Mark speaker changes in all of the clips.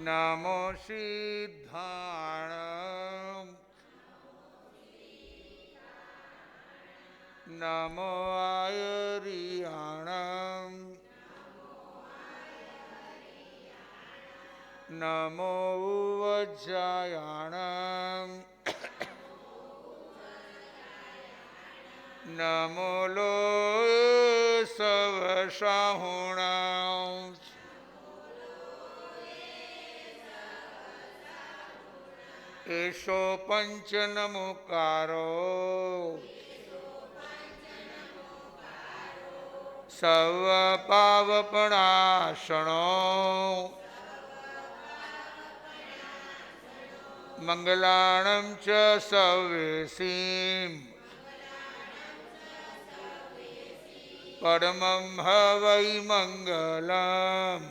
Speaker 1: નમો સિદ્ધાણં નમો આયરિયાણં નમો ઉવજ્જાયાણં નમો લોય સવસાહુણાં એશો પંચનમુકારો serve પાવપણાસણો મંગલાણં ચ સવેસીમ પરમં હવૈ મંગલમ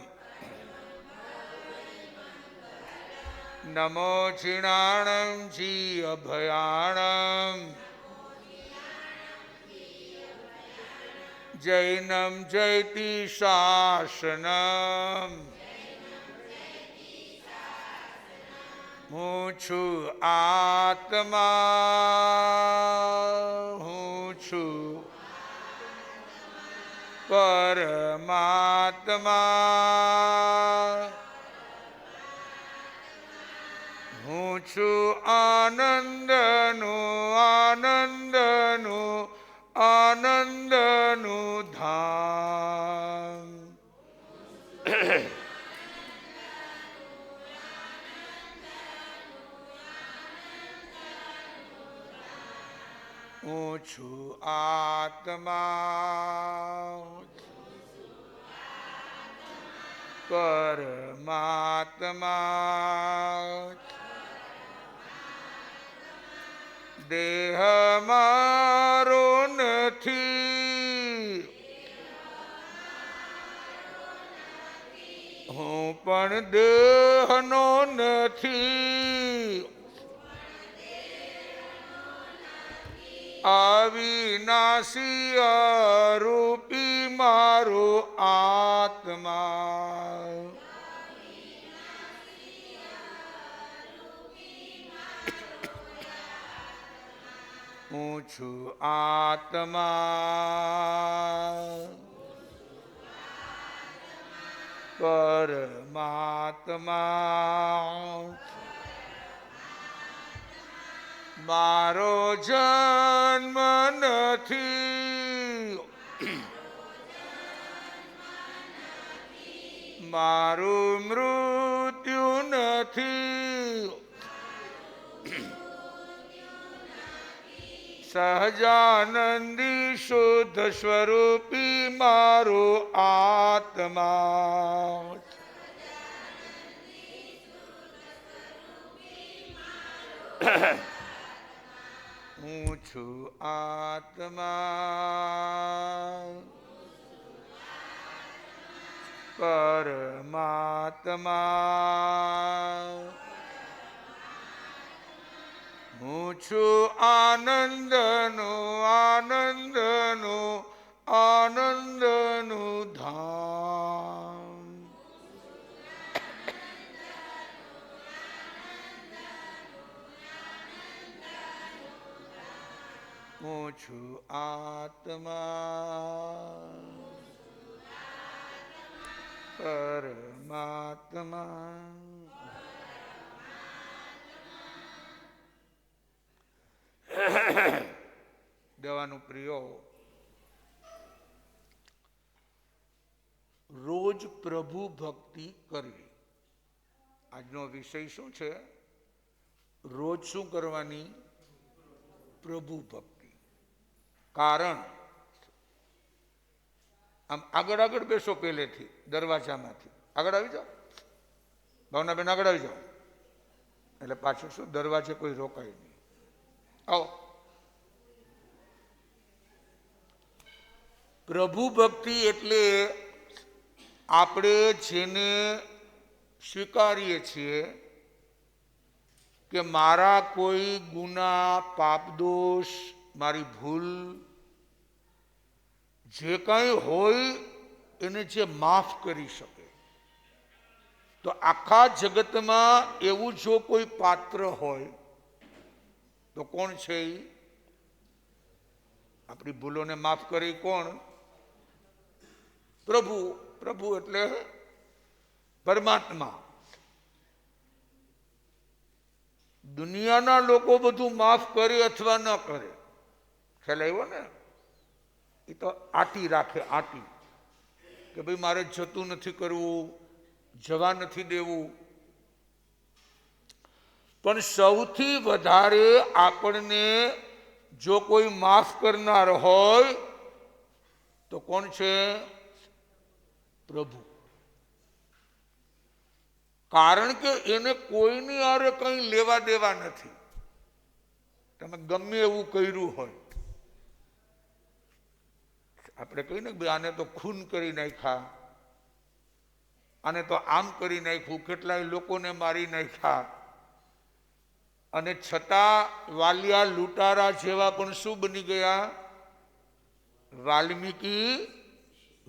Speaker 1: નમો જીણાણં જીઅભયાણં જૈનમ જયતિ શાસનમ હું છું આત્મા હું છું પરમાત્મા હું છું આનંદનું ધામ હું છું આત્મા પરમાત્મા દેહ મારો નથી હું પણ દેહનો નથી અવિનાશી અરૂપી મારો આત્મા હું છું આત્મા પરમાત્મા મારો જન્મ નથી મારું મૃત્યુ નથી સહજાનંદી શુદ્ધ સ્વરૂપી મારો આત્મા હું છું આત્મા પરમાત્મા હું છું આનંદનું ધામ હું છું આત્મા પરમાત્મા દવાનું પ્રિયો રોજ પ્રભુ ભક્તિ કરવી. આજનો વિષય શું છે? રોજ શું કરવાની? પ્રભુ ભક્તિ. કારણ આમ આગળ આગળ બેસો, પહેલેથી દરવાજામાંથી આગળ આવી જાઓ. ભાવનાબેન આગળ આવી જાઓ, એટલે પાછું શું દરવાજે કોઈ રોકાય નહીં. આવો. પ્રભુ ભક્તિ એટલે આપણે જેને સ્વીકારીએ છીએ કે મારા કોઈ ગુના, પાપ દોષ, મારી ભૂલ જે કંઈ હોય એને જે માફ કરી શકે, તો આખા જગતમાં એવું જો કોઈ પાત્ર હોય તો કોણ છે? આપણી ભૂલોને માફ કરી કોણ? પ્રભુ. પ્રભુ એટલે પરમાત્મા. દુનિયાના લોકો બધું માફ કરે અથવા ન કરે, ખ્યાલ આવ્યો ને? એ તો આટી રાખે, આટી, કે ભાઈ મારે જતું નથી કરવું, જવા નથી દેવું. પણ સૌથી વધારે આપણને જો કોઈ માફ કરનાર હોય તો કોણ છે? પ્રભુ. કારણ કે એને કોઈની આરે કંઈ લેવા દેવા નથી. તમે ગમે એવું કર્યું હોય, આપણે કહીએ ને ભાઈ આને તો ખૂન કરી નાખ્યા, આને તો આમ કરી નાખ્યું, કેટલાય લોકોને મારી નાખ્યા, અને છતાં વાલિયા લૂંટારા જેવા પણ શું બની ગયા? વાલ્મીકી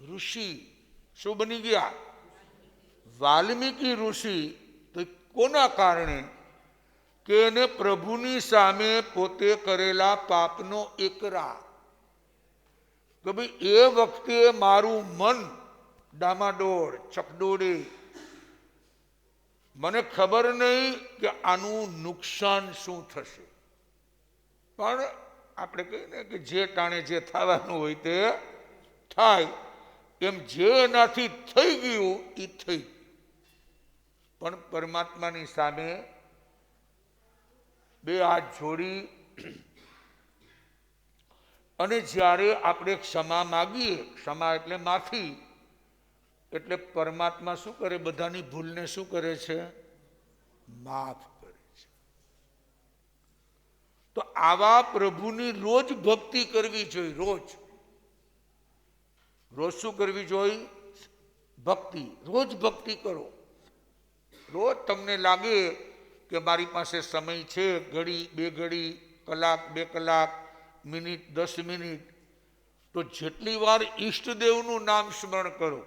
Speaker 1: ઋષિ. શું બની ગયા? વાલ્મીકી ઋષિ. તો કોના કારણે? કે એને પ્રભુની સામે પોતે કરેલા પાપનો એકરા, કે ભાઈ એ વખતે મારું મન ડામાડોળ, ચકડોળે, મને ખબર નહીં કે આનું નુકસાન શું થશે. પણ આપણે કહીએ ને કે જે ટાણે જે થવાનું હોય તે થાય, એમ જે એનાથી થઈ ગયું એ થઈ. પણ પરમાત્માની સામે બે હાથ જોડી અને જ્યારે આપણે ક્ષમા માગીએ, ક્ષમા એટલે માફી, એટલે પરમાત્મા શું કરે? બધાની ભૂલને શું કરે છે? માફ કરે છે. તો આવા પ્રભુની રોજ ભક્તિ કરવી જોઈએ. રોજ રોજ શું કરવી જોઈએ? ભક્તિ. રોજ ભક્તિ કરો. રોજ તમને લાગે કે મારી પાસે સમય છે, ઘડી, બે ઘડી, કલાક, બે કલાક, મિનિટ, 10 મિનિટ, તો જેટલી વાર ઈષ્ટદેવનું નામ સ્મરણ કરો.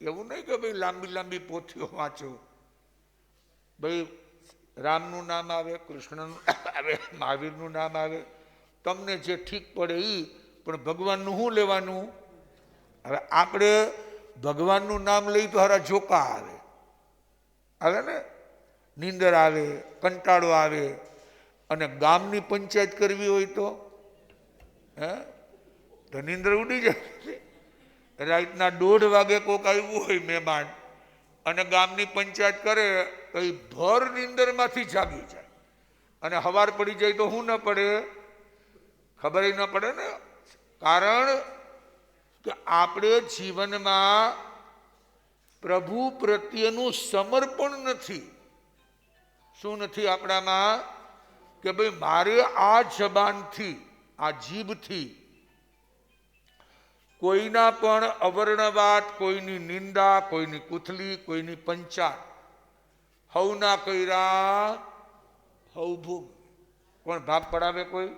Speaker 1: એવું નહીં કે ભાઈ લાંબી લાંબી પોથીઓ વાંચો. ભાઈ રામનું નામ આવે, કૃષ્ણનું આવે, મહાવીરનું નામ આવે, તમને જે ઠીક પડે એ. પણ ભગવાનનું શું લેવાનું? હવે આપણે ભગવાનનું નામ લઈ તો હારા જોકા આવે, આવે ને, નીંદર આવે, કંટાળો આવે. અને ગામની પંચાયત કરવી હોય તો નીંદર ઉડી જાય. રાતના 1:30 વાગે કોક આવ્યું હોય મહેમાન અને ગામની પંચાયત કરે તો એ ભર નીંદરમાંથી જાગી જાય, અને હવાર પડી જાય તો શું ન પડે? ખબર ન પડે ને. કારણ કે આપણે જીવનમાં પ્રભુ પ્રત્યેનું સમર્પણ નથી. શું નથી આપણામાં? કે ભાઈ મારે આ જબાનથી, આ જીભથી કોઈના પણ અવર્ણ વાત, કોઈની નિંદા, કોઈની કુથલી, કોઈની પંચાત, હવના કર્યા હવ ભોગ. કોણ ભાગ પડાવે? કોઈ?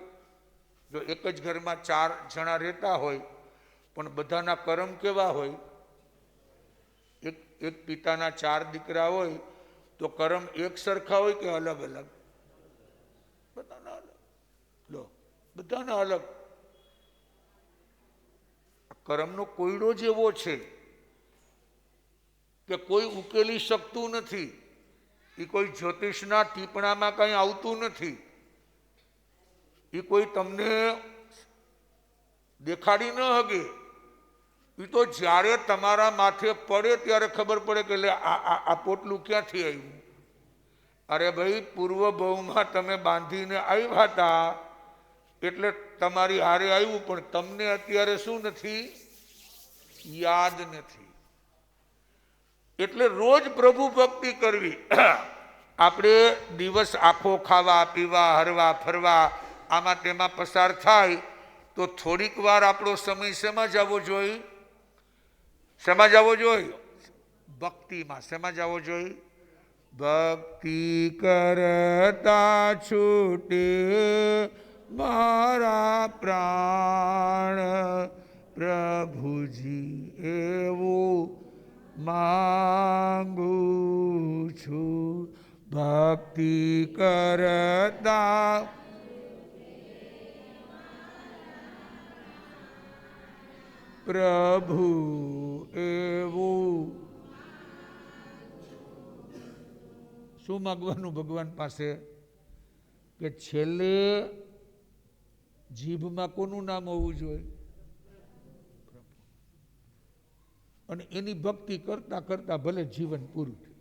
Speaker 1: જો એક જ ઘરમાં 4 જણા રહેતા હોય પણ બધાના કર્મ કેવા હોય? એક પિતાના 4 દીકરા હોય તો કર્મ એક સરખા હોય કે અલગ અલગ? બધાના અલગ. લો, બધાના અલગ. કર્મનો કોયડો જ એવો છે કે કોઈ ઉકેલી શકતું નથી. એ કોઈ જ્યોતિષના ટીપણામાં કંઈ આવતું નથી. એ કોઈ તમને દેખાડી ન હગે. એ તો જ્યારે તમારા માથે પડે ત્યારે ખબર પડે કે લે આ પોટલું ક્યાંથી આવ્યું. અરે ભાઈ, પૂર્વ ભવમાં તમે બાંધીને આવ્યા હતા એટલે તમારી હારે આવ્યું, પણ તમને અત્યારે શું નથી? યાદ નથી. એટલે રોજ પ્રભુ ભક્તિ કરવી. આપણે દિવસ આખો ખાવા, પીવા, હરવા, ફરવા, આમાં તેમાં પસાર થાય તો થોડીક વાર આપણો સમય શેમાં જવો જોઈએ? શેમાં જવો જોઈએ? ભક્તિમાં. શેમાં જવો જોઈએ? ભક્તિ કરતા છૂટે મારા પ્રાણ, પ્રભુજી એવું માંગુ છું ભક્તિ કરતા. પ્રભુ એવું શું માગવાનું ભગવાન પાસે કે છેલ્લે જીભમાં કોનું નામ હોવું જોઈએ? અને એની ભક્તિ કરતા કરતા ભલે જીવન પૂરું થાય.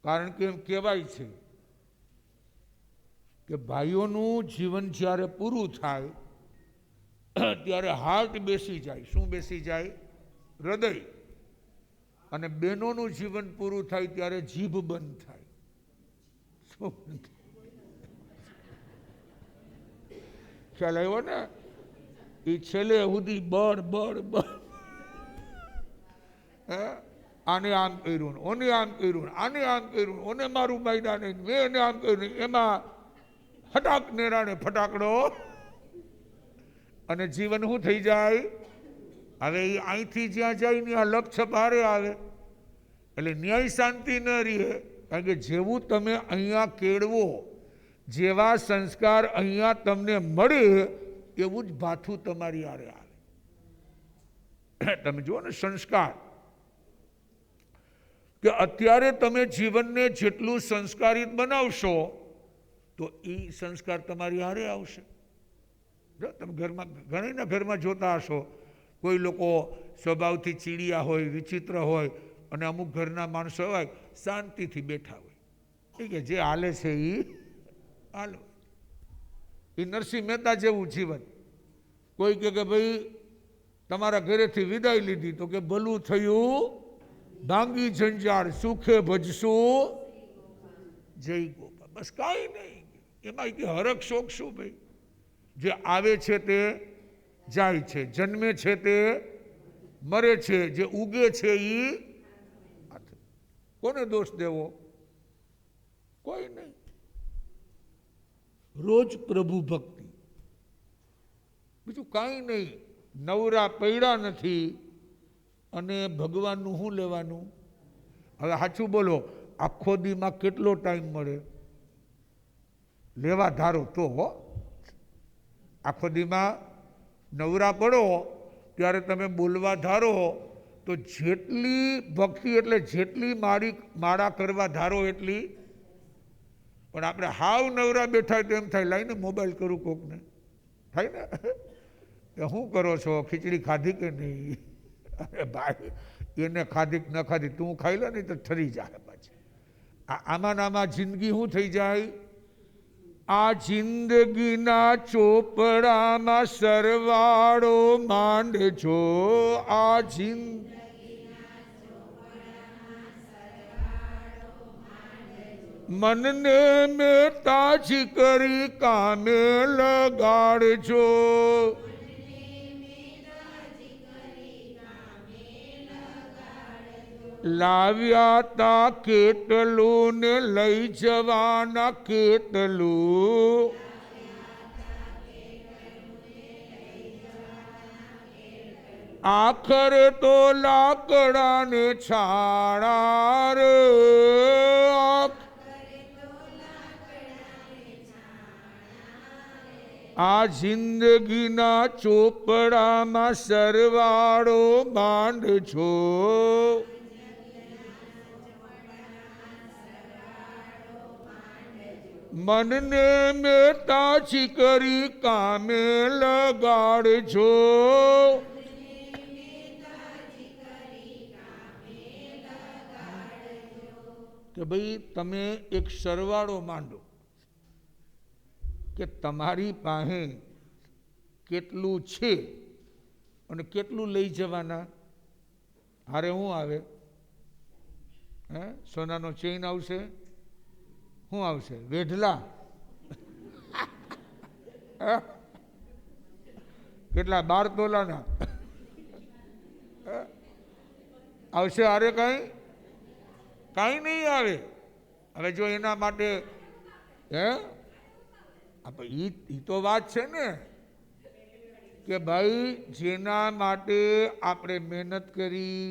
Speaker 1: કારણ કે એમ કહેવાય છે કે ભાઈઓનું જીવન જ્યારે પૂરું થાય ત્યારે હાર્ટ બેસી જાય. શું બેસી જાય? હૃદય. અને બહેનોનું જીવન પૂરું થાય ત્યારે જીભ બંધ થાય. શું બંધ થાય? ખ્યાલ આવ્યો ને? એ છેલ્લે સુધી બળ બળ બળ, આને આમ કર્યું, ઓને આમ કર્યું, આને આમ કર્યું, ઓને મારું માયના નહીં, મેં એને આમ કર્યું, એમાં ફટાક નેરાણે ફટાકડો અને જીવન શું થઈ જાય? હવે એ અહીંથી જ્યાં જાય ને આ લક્ષ ભારે આવે એટલે ન્યાય શાંતિ ન રહે. કારણ કે જેવું તમે અહીંયા કેળવો, જેવા સંસ્કાર અહીંયા તમને મળે એવું જ ભાથું તમારી આરે આવે. તમે જુઓ ને સંસ્કાર, કે અત્યારે તમે જીવનને જેટલું સંસ્કારિત બનાવશો તો એ સંસ્કાર તમારી હારે આવશે. જો તમે ઘરમાં ઘણીના ઘરમાં જોતા હશો, કોઈ લોકો સ્વભાવથી ચીડિયા હોય, વિચિત્ર હોય, અને અમુક ઘરના માણસો હોય શાંતિથી બેઠા હોય. એ કે જે હાલે છે એ હાલો. એ નરસિંહ મહેતા જેવું જીવન. કોઈ કે ભાઈ તમારા ઘરેથી વિદાય લીધી તો કે ભલું થયું, ભાંગી ઝંઝાળ, સુખે ભજશું જય ગોપા. બસ કાંઈ નહીં. એમાં કે હરખ શોખ શું ભાઈ? જે આવે છે તે જાય છે, જન્મે છે તે મરે છે, જે ઉગે છે એ કોને દોષ દેવો? કોઈ નહીં. રોજ પ્રભુ ભક્તિ, બીજું કાંઈ નહીં. નવરા પૈડા નથી અને ભગવાનનું શું લેવાનું? હવે સાચું બોલો, આખો દીમાં કેટલો ટાઈમ મળે? લેવા ધારો તો આખો દીમાં નવરા પડો ત્યારે તમે બોલવા ધારો તો જેટલી ભક્તિ એટલે જેટલી માળા કરવા ધારો એટલી. પણ આપણે હાવ નવરા બેઠા તો એમ થાય લાઈને મોબાઈલ કરું કોકને, થાય ને? કે શું કરો છો, ખીચડી ખાધી કે નહીં? અરે ભાઈ, એને ખાધી ન ખાધી તું ખાઈ લે નહીં તો ઠરી જાય પાછી. આમાં આમાં જિંદગી શું થઈ જાય? આ જિંદગીના ચોપડામાં સરવાળો માંડજો. આ મનને મેં તાજી કરી કામે લગાડજો. લાવ્યા તા કેટલું ને લઈ જવાના કેટલું. આખરે તો લાકડા ને છાણા રે. આ જિંદગીના ચોપડામાં સરવાળો માંડજો. મનને મેં તાજી કરી કામે લગાડજો. કે ભાઈ તમે એક સરવાળો માંડો કે તમારી પાસે કેટલું છે અને કેટલું લઈ જવાના. હારે શું આવે? સોનાનો ચેઇન આવશે, શું આવશે? વેઢલા. કેટલા? 12 તોલાના આવશે. હારે કાંઈ નહીં આવે. હવે જો એના માટે એ તો વાત છે ને કે ભાઈ જેના માટે આપણે મહેનત કરી,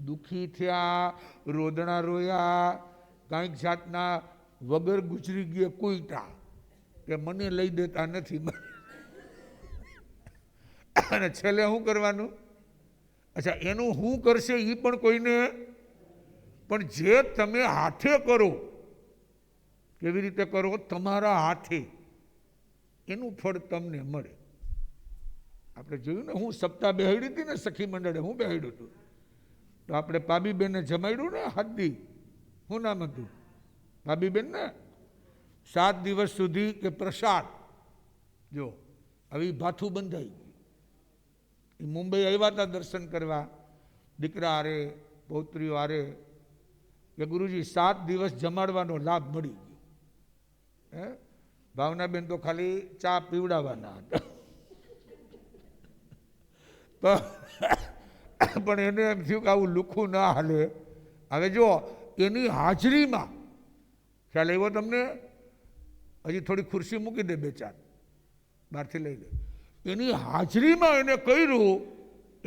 Speaker 1: દુઃખી થયા, રોદણા રોયા, કંઈક જાતના વગર ગુજરી ગયા કોઈટા કે મને લઈ દેતા નથી, અને છેલ્લે શું કરવાનું? અચ્છા, એનું શું કરશે એ પણ કોઈને, પણ જે તમે હાથે કરો, કેવી રીતે કરો? તમારા હાથે, એનું ફળ તમને મળે. આપણે જોયું ને, હું સપ્તાહ બેહાડી હતી ને સખી મંડળે, હું બેહાડ્યું હતું તો આપણે પાબીબેનને જમાડ્યું ને હાથદી, શું નામ હતું પાબીબેન ને? 7 દિવસ સુધી કે પ્રસાદ. જો આવી ભાથું બંધાઈ ગયું. એ મુંબઈ આવ્યા હતા દર્શન કરવા, દીકરા હારે, પૌત્રીઓ હારે, કે ગુરુજી 7 દિવસ જમાડવાનો લાભ મળી ગયો. હે, ભાવનાબેન તો ખાલી ચા પીવડાવવાના હતા, પણ એને એમ થયું કે આવું લુખું ના હાલે. હવે જો એની હાજરીમાં, ખ્યાલ આવ્યો તમને? હજી થોડી ખુરશી મૂકી દે, 2-4 બહારથી લઈ લે. એની હાજરીમાં એને કર્યું,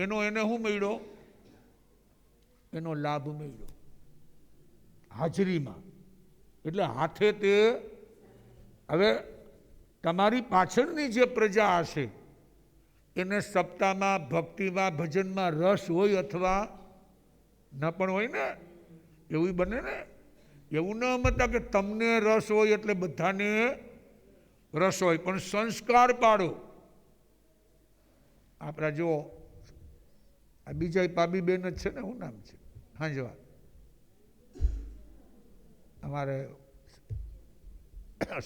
Speaker 1: એનો એને શું મળ્યો? એનો લાભ મળ્યો હાજરીમાં. એટલે હાથે તે, હવે તમારી પાછળની જે પ્રજા હશે એને સપ્તાહમાં, ભક્તિમાં, ભજનમાં રસ હોય અથવા ન પણ હોય ને, એવું બને ને. એવું ન સમજતા કે તમને રસ હોય એટલે બધાને રસ હોય, પણ સંસ્કાર પાડો. આપણા જો આ બીજા પાબીબેન જ છે ને, શું નામ છે? હાંજવા, અમારે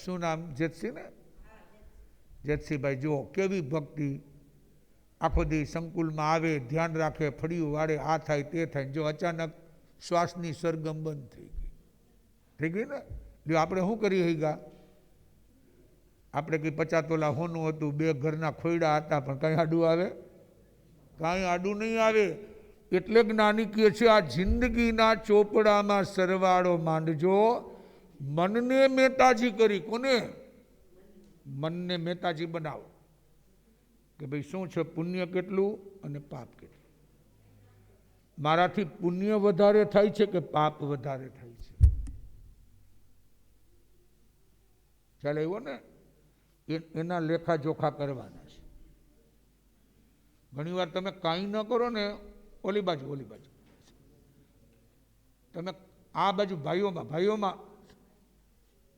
Speaker 1: શું નામ? જેતસિંહ ને? જેતસિંહભાઈ, જુઓ કેવી ભક્તિ. આખો દી સંકુલમાં આવે, ધ્યાન રાખે, ફળિયું વાળે, આ થાય તે થાય. જો અચાનક શ્વાસની સરગમ બંધ થઈ ગઈ ને. જો આપણે શું કરી ગયા? આપણે કંઈ 50 તોલા હોનું હતું, 2 ઘરના ખોયડા હતા, પણ કંઈ આડું આવે? કાંઈ આડું નહીં આવે. એટલે જ્ઞાની કહે છે, આ જિંદગીના ચોપડામાં સરવાળો માંડજો, મનને મેતાજી કરી. કોને? મનને મેતાજી બનાવો. કે ભાઈ શું છે, પુણ્ય કેટલું અને પાપ કેટલું? મારાથી પુણ્ય વધારે થાય છે કે પાપ વધારે થાય છે? ચાલે એવો ને, એના લેખા જોખા કરવાના છે. ઘણી વાર તમે કાંઈ ન કરો ને, ઓલી બાજુ તમે આ બાજુ ભાઈઓમાં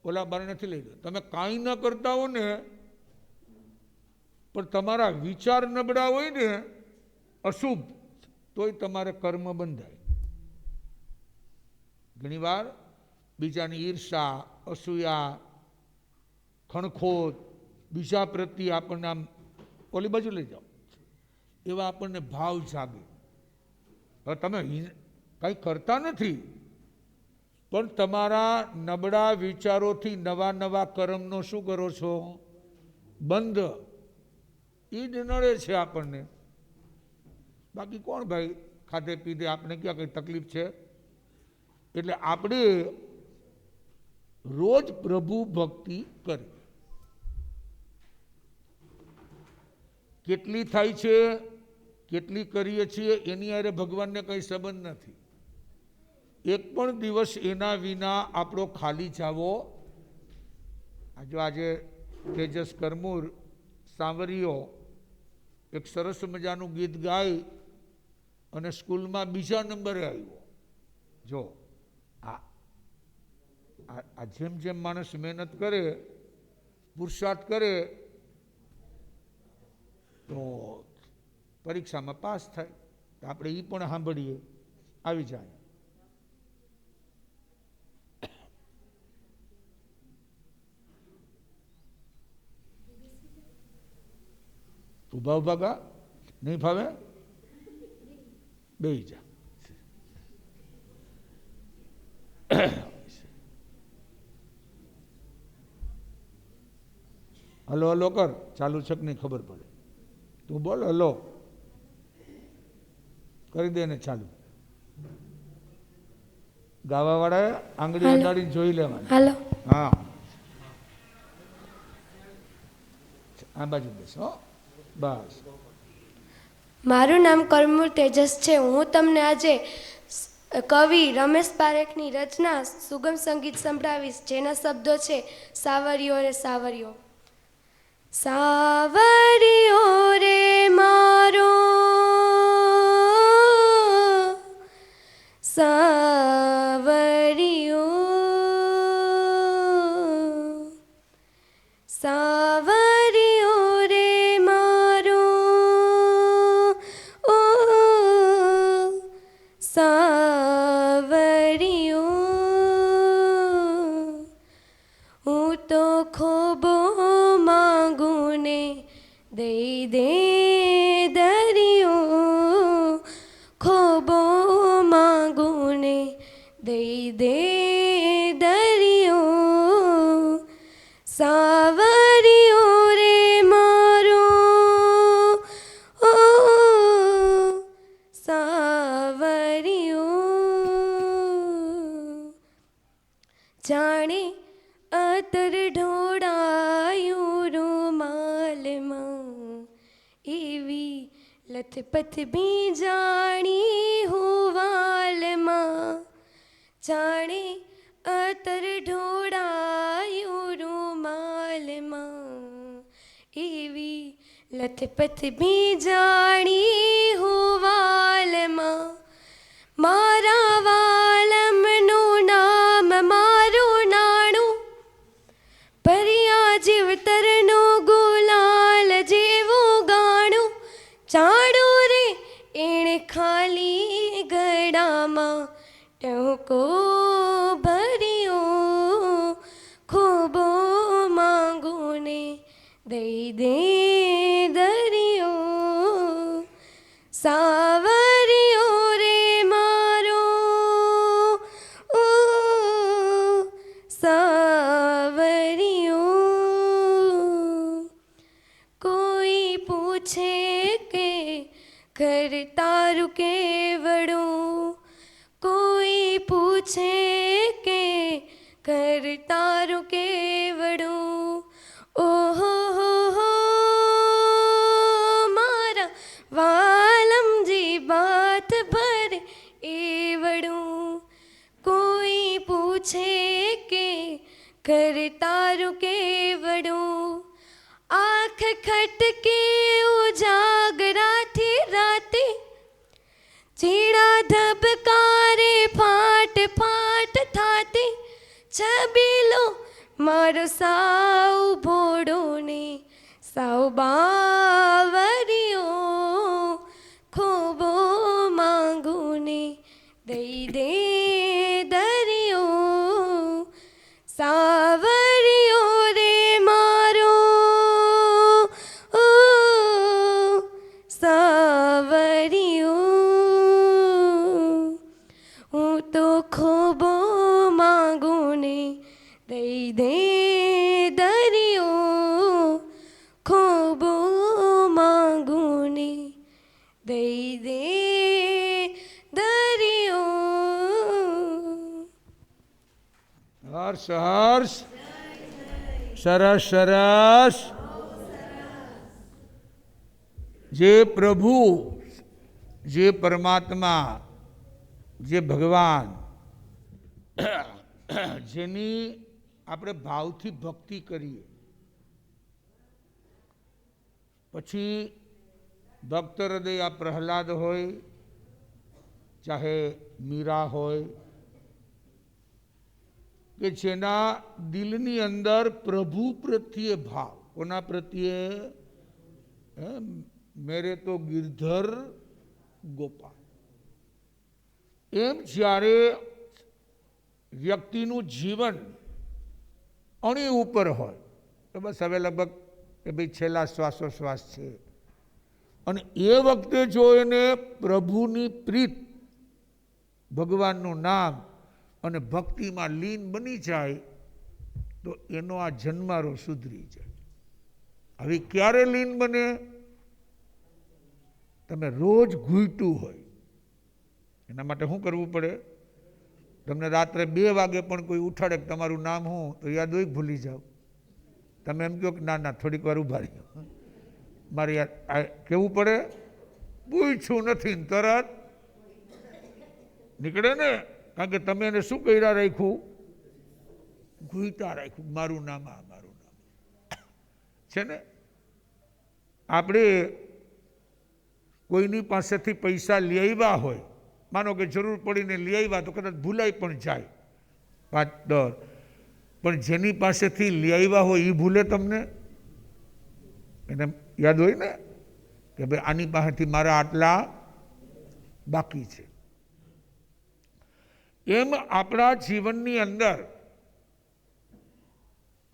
Speaker 1: ઓલા બાર નથી લઈ દો. તમે કાંઈ ન કરતા હો ને, પણ તમારા વિચાર નબળા હોય ને, અશુભ, તોય તમારે કર્મ બંધાય. ઘણી વાર બીજાની ઈર્ષા, અસૂયા, ખણખોદ, બીજા પ્રત્યે આપણને આમ ઓલી બાજુ લઈ જાઓ, એવા આપણને ભાવ જાગે. હવે તમે કંઈ કરતા નથી, પણ તમારા નબળા વિચારોથી નવા કર્મનો શું કરો છો? બંધ. એ જ નડે છે આપણને. બાકી કોણ ભાઈ ખાધે પીધે આપણે ક્યાં કંઈ તકલીફ છે? એટલે આપણે રોજ પ્રભુ ભક્તિ કરી. કેટલી થાય છે, કેટલી કરીએ છીએ, એની હારે ભગવાનને કંઈ સંબંધ નથી. એક પણ દિવસ એના વિના આપણો ખાલી જાવો. આજે તેજસ કરમૂર સાંવરીયો એક સરસ મજાનું ગીત ગાય અને સ્કૂલમાં 2જા નંબરે આવ્યો. જો આ જેમ જેમ માણસ મહેનત કરે, પુરુષાર્થ કરે, તો પરીક્ષામાં પાસ થાય. આપણે એ પણ સાંભળીએ, આવી જાય. ઉભા ગા નહીં ફાવે, બેહી જા. હલો હલો કર, ચાલુ છે કે નહીં ખબર પડે. તું બોલ હલો કરી દે ને ચાલુ. ગાવા વાળાએ આંગળી અડાડીને જોઈ લેવાની. હા, આ બાજુ બેસો. બસ.
Speaker 2: મારું નામ કરમૂર તેજસ છે. હું તમને આજે કવિ રમેશ પારેખની રચના સુગમ સંગીત સંભળાવીશ, જેના શબ્દો છે સાવરિયો રે સાવરિયો. સાવરિયો રે મારો સાવરિયો, સાવરિયો રે મારો ઓ સાવરિયો. હું તો ખોબો માંગું ને દઈ દે દરિયો, ખોબો માંગું ને દઈ દે દરિયો. સાવરિયો રે મારો ઓ સાવરિયો. જાણે અતર ઢોળાયું રૂમાલમાં, એવી લથપથ ભીંજાણી હુવાલમાં. જાણે અતર ઢોળાયું રૂમાલમાં, એવી લથપથ ભીંજાણી હુવાલમાં. મારા વાલમનું નામ મારું નાણું, ભર્યા જીવતરનું ગુલાલ જેવું ગાણું. જાણું રે એણે ખાલી ગળામાં ટહુકો ભર્યો, ખોબો માંગું ને દઈ દે દરિયો. સાવરિયો રે મારો ઓ સાવરિયો. કોઈ પૂછે કે ઘર તારું કેવડું, કોઈ પૂછે કે ઘર તારું કેવડું. ઓહો હો મારા વાલમજી બાત ભર એવડું. કોઈ પૂછે કે ઘર તારું કેવડું. આંખ ખટકે ઉજાગરાથી રાતે, ઝીણા ધબકારે ફાટ ફાટ થાતે. છબીલો મારો સાવ ભોળો ને સાવ બાવરિયો, ખોબો માંગું ને દઈ દે દરિયો. સાવરિયો રે મારો ઓ સાવરિયો. હું તો ખોબો માંગું ને દઈ દે દરિયો, ખોબો માંગું ને દઈ દે દરિયો.
Speaker 1: હર્ષ હર્ષ, સરસ સરસ. જે પ્રભુ, જે પરમાત્મા, જે ભગવાન, જેની આપણે ભાવથી ભક્તિ કરીએ, પછી ભક્ત હૃદય આ પ્રહલાદ હોય, ચાહે મીરા હોય, કે જેના દિલની અંદર પ્રભુ પ્રત્યે ભાવ, કોના પ્રત્યે? મેરે તો ગિરધર ગોપાલ. એમ જ્યારે વ્યક્તિનું જીવન અણી ઉપર હોય તો બસ હવે લગભગ કે ભાઈ છેલ્લા શ્વાસોશ્વાસ છે, અને એ વખતે જો એને પ્રભુની પ્રીત, ભગવાનનું નામ અને ભક્તિમાં લીન બની જાય તો એનો આ જન્મારો સુધરી જાય. હવે ક્યારે લીન બને? તમે રોજ ઘૂંટું હોય, એના માટે શું કરવું પડે? તમને રાત્રે 2 વાગે પણ કોઈ ઉઠાડે કે તમારું નામ શું, તો યાદ હોય ભૂલી જાઓ. તમે એમ કહો કે ના ના થોડીક વાર ઊભા રહ્યો, મારે યાર કેવું પડે. પૂછ્યું નથી ને તરત નીકળે ને, કારણ કે તમે એને શું કર્યા રાખ્યું? ઘૂંટા રાખ્યું, મારું નામ આ, મારું નામ છે ને. આપણે કોઈની પાસેથી પૈસા લઈ આવ્યા હોય, માનો કે જરૂર પડીને લઈ આવ્યા તો કદાચ ભૂલાઈ પણ જાય 5-10, પણ જેની પાસેથી લઈ આવ્યા હોય એ ભૂલે તમને? એને યાદ હોય ને કે ભાઈ આની પાસેથી મારા આટલા બાકી છે. એમ આપણા જીવનની અંદર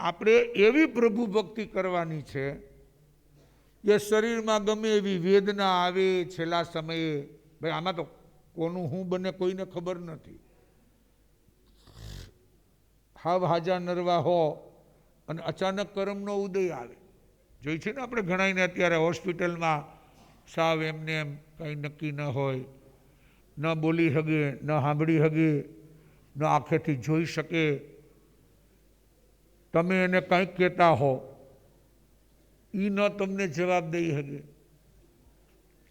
Speaker 1: આપણે એવી પ્રભુ ભક્તિ કરવાની છે કે શરીરમાં ગમે એવી વેદના આવે છેલ્લા સમયે, ભાઈ આમાં તો કોનું શું બને કોઈને ખબર નથી. હાવ હાજા નરવા હો અને અચાનક કર્મનો ઉદય આવે. જોઈ છે ને આપણે ઘણાઈને અત્યારે હોસ્પિટલમાં સાવ એમને એમ કંઈ નક્કી ન હોય, ન બોલી શકે, ન સાંભળી શકે, ન આંખેથી જોઈ શકે. તમે એને કંઈક કહેતા હો, એ ન તમને જવાબ દઈ શકે.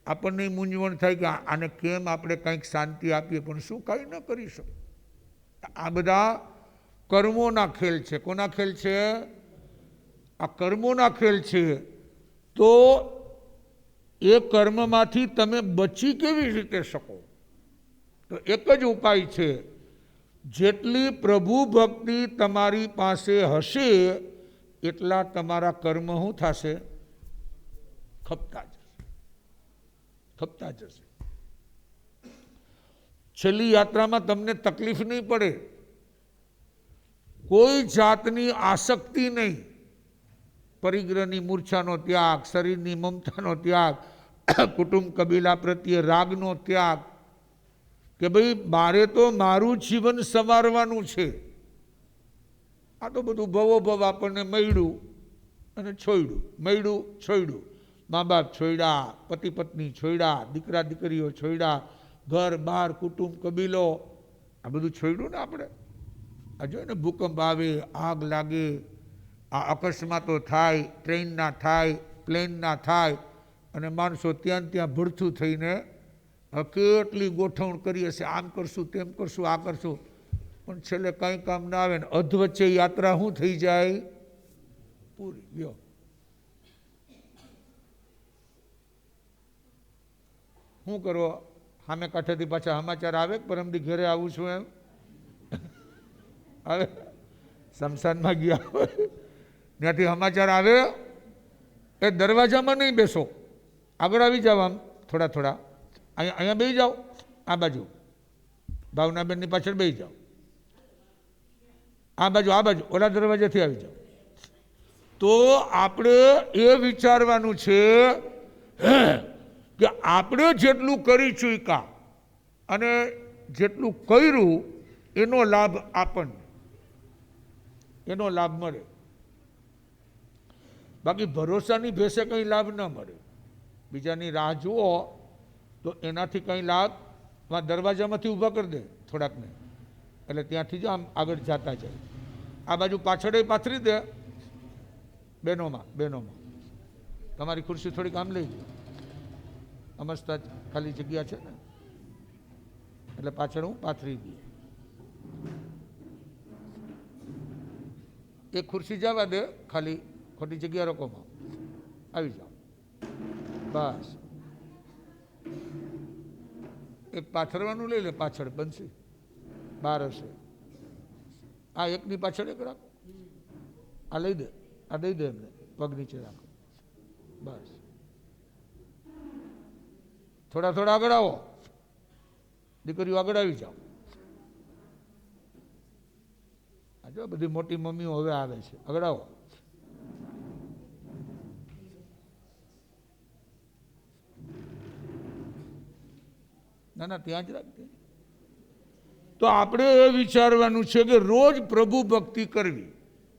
Speaker 1: આપણને મૂંઝવણ થાય કે આને કેમ આપણે કંઈક શાંતિ આપીએ, પણ શું કંઈ ન કરી શકે. આ બધા કર્મોના ખેલ છે. કોના ખેલ છે? આ કર્મોના ખેલ છે. તો એ કર્મમાંથી તમે બચી કેવી રીતે શકો? તો એક જ ઉપાય છે, જેટલી પ્રભુ ભક્તિ તમારી પાસે હશે એટલા તમારા કર્મ શું થશે? ખપતા જશે, ખપતા જશે. છેલ્લી યાત્રામાં તમને તકલીફ નહીં પડે, કોઈ જાતની આસક્તિ નહીં. પરિગ્રહની મૂર્છાનો ત્યાગ, શરીરની મમતાનો ત્યાગ, કુટુંબ કબીલા પ્રત્યે રાગનો ત્યાગ, કે ભાઈ મારે તો મારું જીવન સંવારવાનું છે. આ તો બધું ભવો ભવ આપણને મળ્યું અને છોડ્યું, મળ્યું છોડ્યું. મા બાપ છોડ્યા, પતિ પત્ની છોડ્યા, દીકરા દીકરીઓ છોડ્યા, ઘર બહાર કુટુંબ કબીલો, આ બધું છોડ્યું ને આપણે. આ જો ને ભૂકંપ આવે, આગ લાગે, આ અકસ્માતો થાય, ટ્રેનના થાય, પ્લેનના થાય, અને માણસો ત્યાં ત્યાં ભડથું થઈને કેટલી ગોઠવણ કરી હશે, આમ કરશું, તેમ કરશું, આ કરશું, પણ છેલ્લે કંઈ કામ ના આવે ને અધવચ્ચે યાત્રા શું થઈ જાય? પૂરી. લ્યો, શું કરો? સામે કાંઠેથી પાછા સમાચાર આવે કે પરમદી ઘરે આવું છું એમ આવે. શમશાનમાં ગયા હોય ત્યાંથી સમાચાર આવે, એ દરવાજામાં નહીં બેસો, આગળ આવી જાવ, આમ થોડા થોડા અહીંયા બેસી જાઓ, આ બાજુ ભાવનાબેનની પાછળ બેસી જાઓ, આ બાજુ ઓલા દરવાજાથી આવી જાઓ. તો આપણે એ વિચારવાનું છે કે આપણે જેટલું કરી ચૂક્યા અને જેટલું કર્યું એનો લાભ આપણને, એનો લાભ મળે. બાકી ભરોસાની ભેસે કંઈ લાભ ન મળે. બીજાની રાહ જુઓ તો એનાથી કંઈ લાભ, દરવાજામાંથી ઊભા કરી દે થોડાકને, એટલે ત્યાંથી જ આમ આગળ જતા જાય. આ બાજુ પાછળ પાથરી દે, બહેનોમાં તમારી ખુરશી થોડીક આમ લઈ જાય, અમસ્તા ખાલી જગ્યા છે ને, એટલે પાછળ હું પાથરી દઉં. એક ખુરશી જવા દે, ખાલી ખોટી જગ્યા રોકોમાં આવી જાઓ, બસ. એક પાથરવાનું લઈ લે, પાછળ બનશે, બહાર હશે. આ એકની પાછળ એક રાખો, આ લઈ દે, આ દઈ દે એમને, પગ નીચે રાખો, બસ. થોડા થોડા આગળ આવો, દીકરીઓ આગળ આવી જાઓ. આ જો બધી મોટી મમ્મીઓ હવે આવે છે, આગળ આવો. ના ના, ત્યાં જ રાખજે. તો આપણે એ વિચારવાનું છે કે રોજ પ્રભુ ભક્તિ કરવી.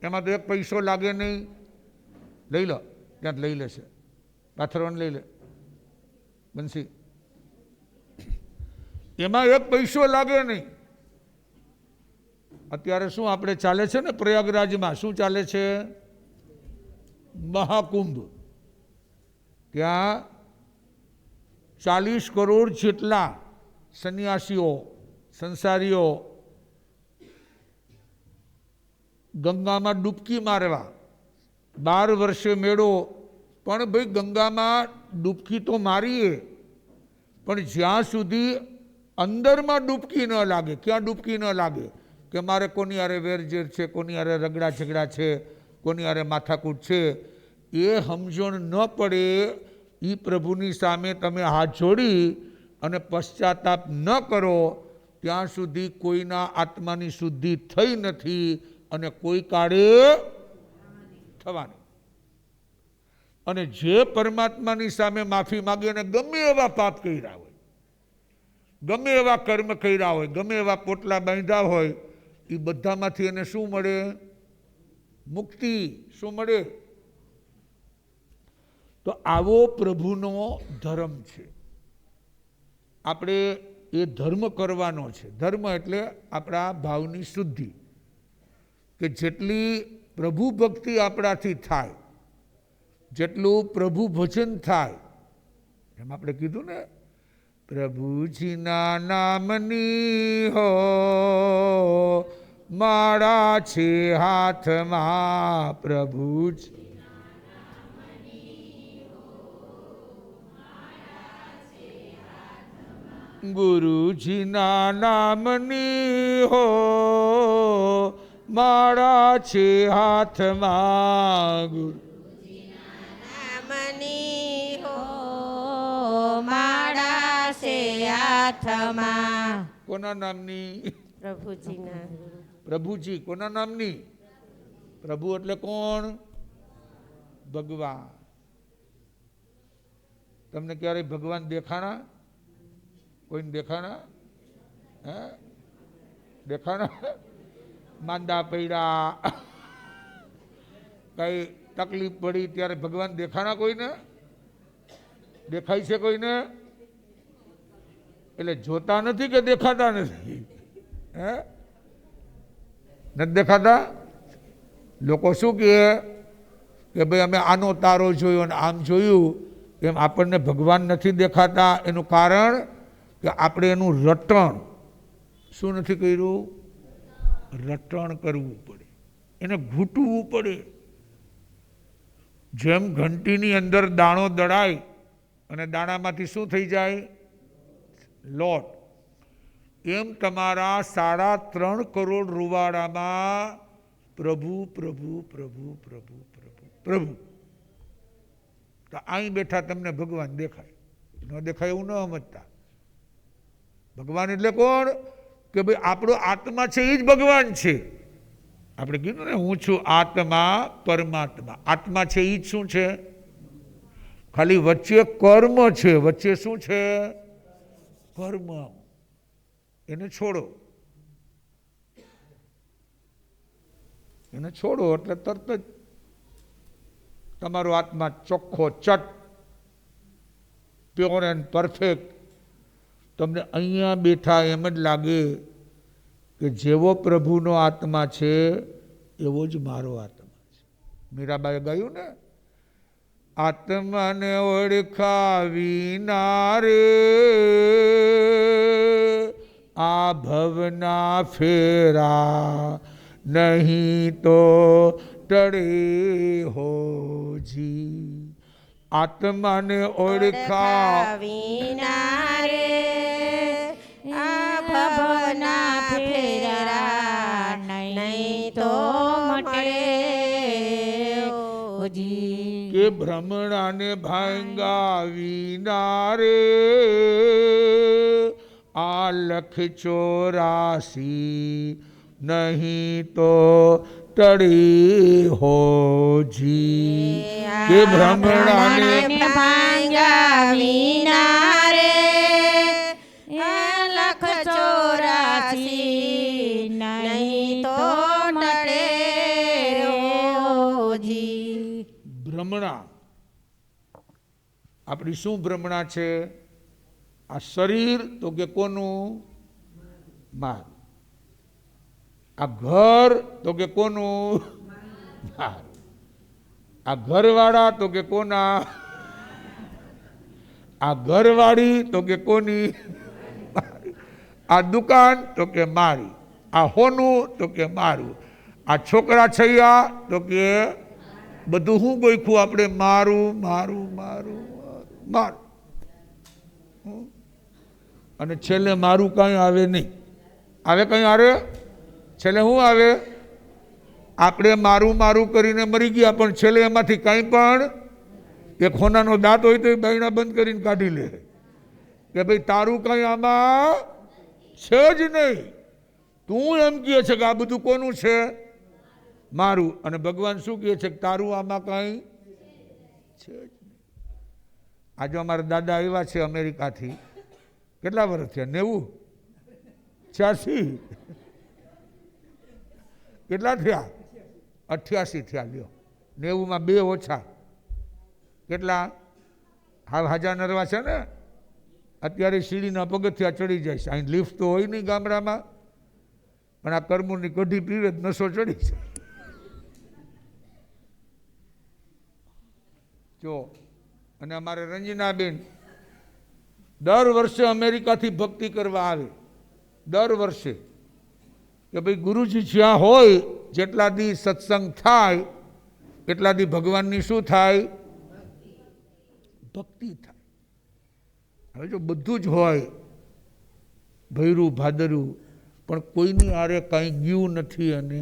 Speaker 1: એમાં તો એક પૈસો લાગે નહીં. લઈ લો, ત્યાં લઈ લેશે, પાથરવાનું લઈ લે બંસી. એમાં એક પૈસો લાગે નહીં. અત્યારે શું આપણે ચાલે છે ને પ્રયાગરાજમાં, શું ચાલે છે? મહાકુંભ. ત્યાં 40 કરોડ જેટલા સંન્યાસીઓ સંસારીઓ ગંગામાં ડૂબકી મારવા 12 વર્ષે મેળો, પણ ભાઈ ગંગામાં ડૂબકી તો મારીએ, પણ જ્યાં સુધી અંદરમાં ડૂબકી ન લાગે, ક્યાં ડૂબકી ન લાગે કે મારે કોની હારે વેરઝેર છે, કોની હારે રગડા ઝઘડા છે, કોની હારે માથાકૂટ છે, એ સમજણ ન પડે, એ પ્રભુની સામે તમે હાથ જોડી અને પશ્ચાતાપ ન કરો ત્યાં સુધી કોઈના આત્માની શુદ્ધિ થઈ નથી અને કોઈ કાળે થવાની. અને જે પરમાત્માની સામે માફી માગે અને ગમે એવા પાપ કર્યા હોય, ગમે એવા કર્મ કર્યા હોય, ગમે એવા પોટલા બાંધ્યા હોય, એ બધામાંથી એને શું મળે? મુક્તિ. શું મળે? તો આવો પ્રભુનો ધર્મ છે. આપણે એ ધર્મ કરવાનો છે. ધર્મ એટલે આપણા ભાવની શુદ્ધિ, કે જેટલી પ્રભુ ભક્તિ આપણાથી થાય, જેટલું પ્રભુ ભજન થાય, એમ આપણે કીધું ને, પ્રભુજીના નામની હો માળા છે હાથમાં, પ્રભુજી ગુરુજીના નામની હો માળા છે હાથમાં,
Speaker 3: નામની હો માળા છે હાથમાં.
Speaker 1: કોના નામની?
Speaker 3: પ્રભુજીના.
Speaker 1: પ્રભુજી. કોના નામની? પ્રભુ એટલે કોણ? ભગવાન. તમને ક્યારેય ભગવાન દેખાણા? કોઈને દેખાણા? હે? દેખાણા? માંદા પડ્યા, કઈ તકલીફ પડી ત્યારે ભગવાન દેખાણા કોઈને? દેખાય છે કોઈને? એટલે જોતા નથી કે દેખાતા નથી? હે? નથી દેખાતા? લોકો શું કહે કે ભાઈ અમે આનો તારો જોયો અને આમ જોયું, એમ આપણને ભગવાન નથી દેખાતા. એનું કારણ કે આપણે એનું રટણ શું નથી કર્યું? રટણ કરવું પડે, એને ઘૂંટવું પડે. જેમ ઘંટીની અંદર દાણો દળાય અને દાણામાંથી શું થઈ જાય? લોટ. એમ તમારા 3.5 કરોડ રૂવાડામાં પ્રભુ પ્રભુ પ્રભુ પ્રભુ પ્રભુ પ્રભુ. તો અહીં બેઠા તમને ભગવાન દેખાય, ન દેખાય એવું ન સમજતા. ભગવાન એટલે કોણ? કે ભાઈ આપણો આત્મા છે એ જ ભગવાન છે. આપણે કીધું ને, હું છું આત્મા પરમાત્મા. આત્મા છે એ જ શું છે? ખાલી વચ્ચે કર્મ છે. વચ્ચે શું છે? કર્મ. એને છોડો, એને છોડો એટલે તરત જ તમારો આત્મા ચોખ્ખો, ચટ, પ્યોર એન્ડ પરફેક્ટ. તમને અહીંયા બેઠા એમ જ લાગે કે જેવો પ્રભુનો આત્મા છે એવો જ મારો આત્મા છે. મીરાબાઈએ ગાયું ને, આત્માને ઓળખાવીના રે આ ભવના ફેરા નહીં તો ટળે હોજી. આત્માને
Speaker 3: ઓળખાવીના રે આ ભવના ફેરા નહીં તો મટે હોજી.
Speaker 1: કે ભ્રમણાને ભાંગાવીના રે આ 184 નહીં તો ટળી હોજી. કે ભ્રમણાને
Speaker 3: ભાંગાવીના રે 184 નહીં તો ટળે હોજી.
Speaker 1: ભ્રમણા આપણી શું ભ્રમણા છે? આ શરીર તો કે કોનું? માર. આ ઘર તો કે કોનું? માર. આ ઘરવાળા તો કે કોના? આ ઘરવાળી તો કે કોની? આ દુકાન તો કે મારી, આ હોનું તો કે મારું, આ છોકરા છૈયા તો કે બધું શું ગોઈખું આપણે? મારું મારું મારું મારું. અને છેલ્લે મારું કાંઈ આવે નહીં. આવે કંઈ આવે? છેલ્લે શું આવે? આપણે મારું મારું કરીને મરી ગયા, પણ છેલ્લે એમાંથી કાંઈ પણ એક હોનાનો દાંત હોય તો એ બાયણા બંધ કરીને કાઢી લે કે ભાઈ તારું કાંઈ આમાં છે જ નહીં. તું એમ કહે છે કે આ બધું કોનું છે? મારું. અને ભગવાન શું કહે છે? તારું આમાં કાંઈ છે જ નહીં. આજે અમારા દાદા આવ્યા છે અમેરિકાથી. કેટલા વર્ષ થયા? 90? 86? કેટલા થયા? 88 થયા. લ્યો, 90માં 2 ઓછા. કેટલા? હાજા નરવા છે ને. અત્યારે સીડીના પગથિયા ચડી જાય છે. અહીં લિફ્ટ તો હોય નહીં ગામડામાં, પણ આ કરમુરની કઢી પીવે નસો ચડી છે. જો, અને અમારે રંજનાબેન દર વર્ષે અમેરિકાથી ભક્તિ કરવા આવે. દર વર્ષે કે ભાઈ ગુરુજી જ્યાં હોય, જેટલા દી સત્સંગ થાય એટલા દી ભગવાનની શું થાય? ભક્તિ થાય. હવે જો બધું જ હોય, ભૈરું ભાદરું, પણ કોઈની આરે કાંઈ ગયું નથી. અને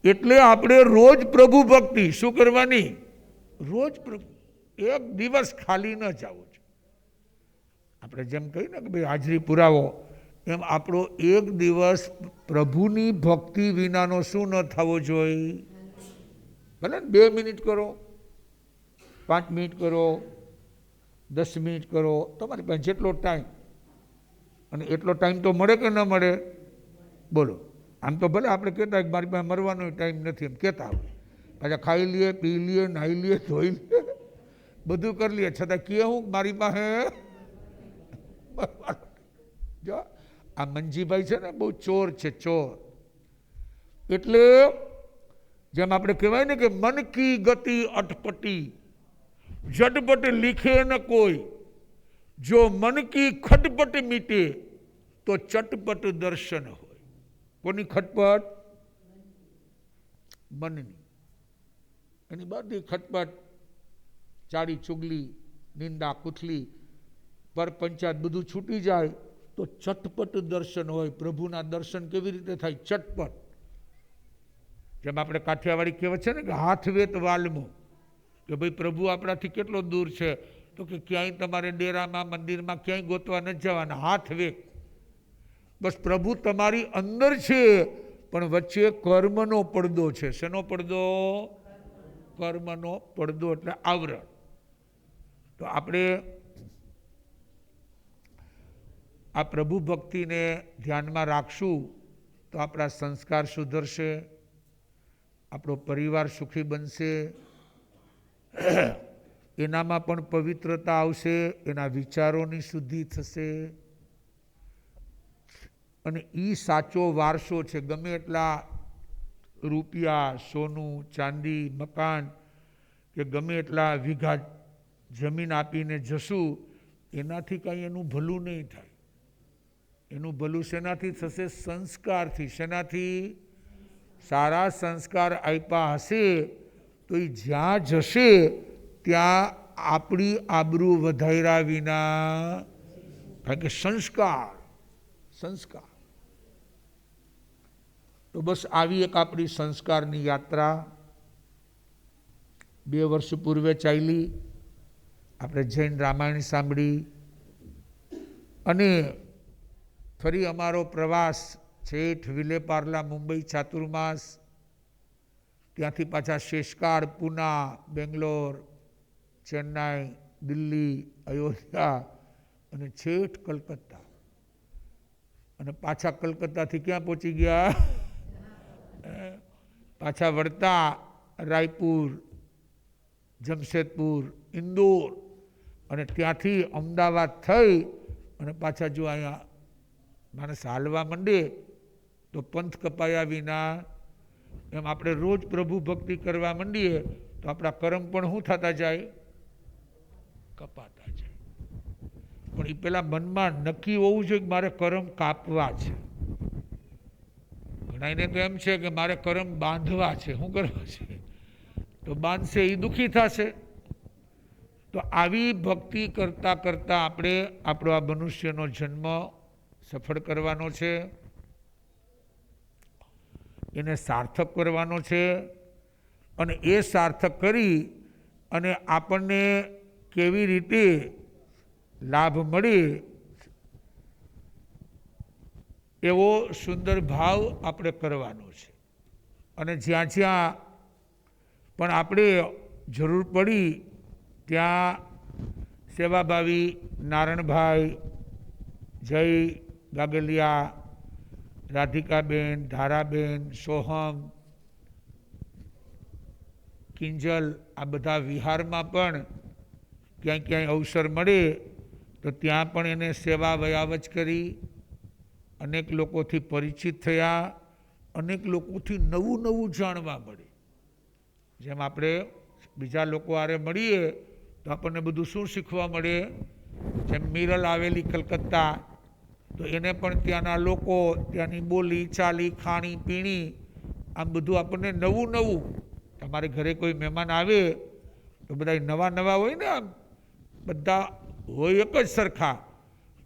Speaker 1: એટલે આપણે રોજ પ્રભુ ભક્તિ શું કરવાની? રોજ પ્રભુ. એક દિવસ ખાલી ન જવો છે. આપણે જેમ કહીએ ને કે ભાઈ હાજરી પુરાવો, એમ આપણો એક દિવસ પ્રભુની ભક્તિ વિનાનો શું ન થવો જોઈએ? ભલે ને 2 મિનિટ કરો, 5 મિનિટ કરો, 10 મિનિટ કરો, તમારી પાસે જેટલો ટાઈમ. અને એટલો ટાઈમ તો મળે કે ન મળે? બોલો. આમ તો ભલે આપણે કહેતા કે મારી પાસે મરવાનો ટાઈમ નથી એમ કહેતા હોય, પાછા ખાઈ લઈએ, પી લઈએ, નાહી લઈએ, ધોઈ લઈએ, બધું કરી લઈએ, છતાં કે હું મારી પાસે જો આ મંજીભાઈ છે ને બહુ ચોર છે, ચોર. એટલે જેમ આપણે કહેવાય ને કે મન કી ગતિ અટપટી, झटपट लिखे न कोई, जो मन की खटपट मीटे तो चटपट दर्शन हो. कोनी खटपट? मननी. एनी बधी खटपट, चाड़ी चुगली, निंदा कुथली, पर पंचायत બધું છૂટી જાય તો ચટપટ દર્શન હોય. પ્રભુના દર્શન કેવી રીતે થાય? ચટપટ. જેમ આપણે કાઠિયાવાડી કહેવત છે ને કે હાથ વેત વાલમો, કે ભાઈ પ્રભુ આપણાથી કેટલો દૂર છે? તો કે ક્યાંય તમારે ડેરામાં મંદિરમાં ક્યાંય ગોતવા નથી જવાના, હાથ વેત. બસ પ્રભુ તમારી અંદર છે, પણ વચ્ચે કર્મનો પડદો છે. શેનો પડદો? કર્મનો પડદો, એટલે આવરણ. તો આપણે આ પ્રભુ ભક્તિને ધ્યાનમાં રાખશું તો આપણા સંસ્કાર સુધરશે, આપણો પરિવાર સુખી બનશે, એનામાં પણ પવિત્રતા આવશે, એના વિચારોની શુદ્ધિ થશે. અને એ સાચો વારસો છે. ગમે એટલા રૂપિયા, સોનું, ચાંદી, મકાન કે ગમે એટલા વીઘા જમીન આપીને જશું, એનાથી કાંઈ એનું ભલું નહીં થાય. એનું ભલું શેનાથી થશે? સંસ્કારથી. શેનાથી? સારા સંસ્કાર આપ્યા હશે તો એ જ્યાં જશે ત્યાં આપણી આબરૂ વધાર્યા વિના, કારણ કે સંસ્કાર. સંસ્કાર તો બસ આવી એક આપણી સંસ્કારની યાત્રા 2 વર્ષ પૂર્વે ચાલી. આપણે જૈન રામાયણ સાંભળી અને ફરી અમારો પ્રવાસ છેઠ વિલેપાર્લા, મુંબઈ ચાતુર્માસ, ત્યાંથી પાછા શેષકાળ, પૂના, બેંગ્લોર, ચેન્નાઈ, દિલ્હી, અયોધ્યા અને છેઠ કલકત્તા. અને પાછા કલકત્તાથી ક્યાં પહોંચી ગયા? પાછા વળતા રાયપુર, જમશેદપુર, ઇન્દોર અને ત્યાંથી અમદાવાદ થઈ અને પાછા જો અહીંયા માણસ હાલવા માંડે તો પંથ કપાયા વિના. એમ આપણે રોજ પ્રભુ ભક્તિ કરવા માંડીએ તો આપણા કર્મ પણ શું થતા જાય? કપાતા જાય. પણ એ પેલા મનમાં નક્કી હોવું જોઈએ કે મારે કર્મ કાપવા છે. ઘણાને તો એમ છે કે મારે કર્મ બાંધવા છે. શું કરવા છે? તો બાંધશે એ દુઃખી થશે. તો આવી ભક્તિ કરતા કરતા આપણે આપણો આ મનુષ્યનો જન્મ સફળ કરવાનો છે, એને સાર્થક કરવાનો છે. અને એ સાર્થક કરી અને આપણને કેવી રીતે લાભ મળે એવો સુંદર ભાવ આપણે કરવાનો છે. અને જ્યાં જ્યાં પણ આપણે જરૂર પડી ત્યાં સેવાભાવી નારણભાઈ, જય ગાગલિયા, રાધિકાબેન, ધારાબેન, સોહમ, કિંજલ, આ બધા વિહારમાં પણ ક્યાંય ક્યાંય અવસર મળે તો ત્યાં પણ એને સેવા વયાવચ કરી, અનેક લોકોથી પરિચિત થયા, અનેક લોકોથી નવું નવું જાણવા મળે. જેમ આપણે બીજા લોકો હારે મળીએ તો આપણને બધું શું શીખવા મળે? જેમ મિરલ આવેલી કલકત્તા, તો એને પણ ત્યાંના લોકો, ત્યાંની બોલી ચાલી, ખાણી પીણી, આમ બધું આપણને નવું નવું. તમારે ઘરે કોઈ મહેમાન આવે તો બધા નવા નવા હોય ને, આમ બધા હોય એક જ સરખા,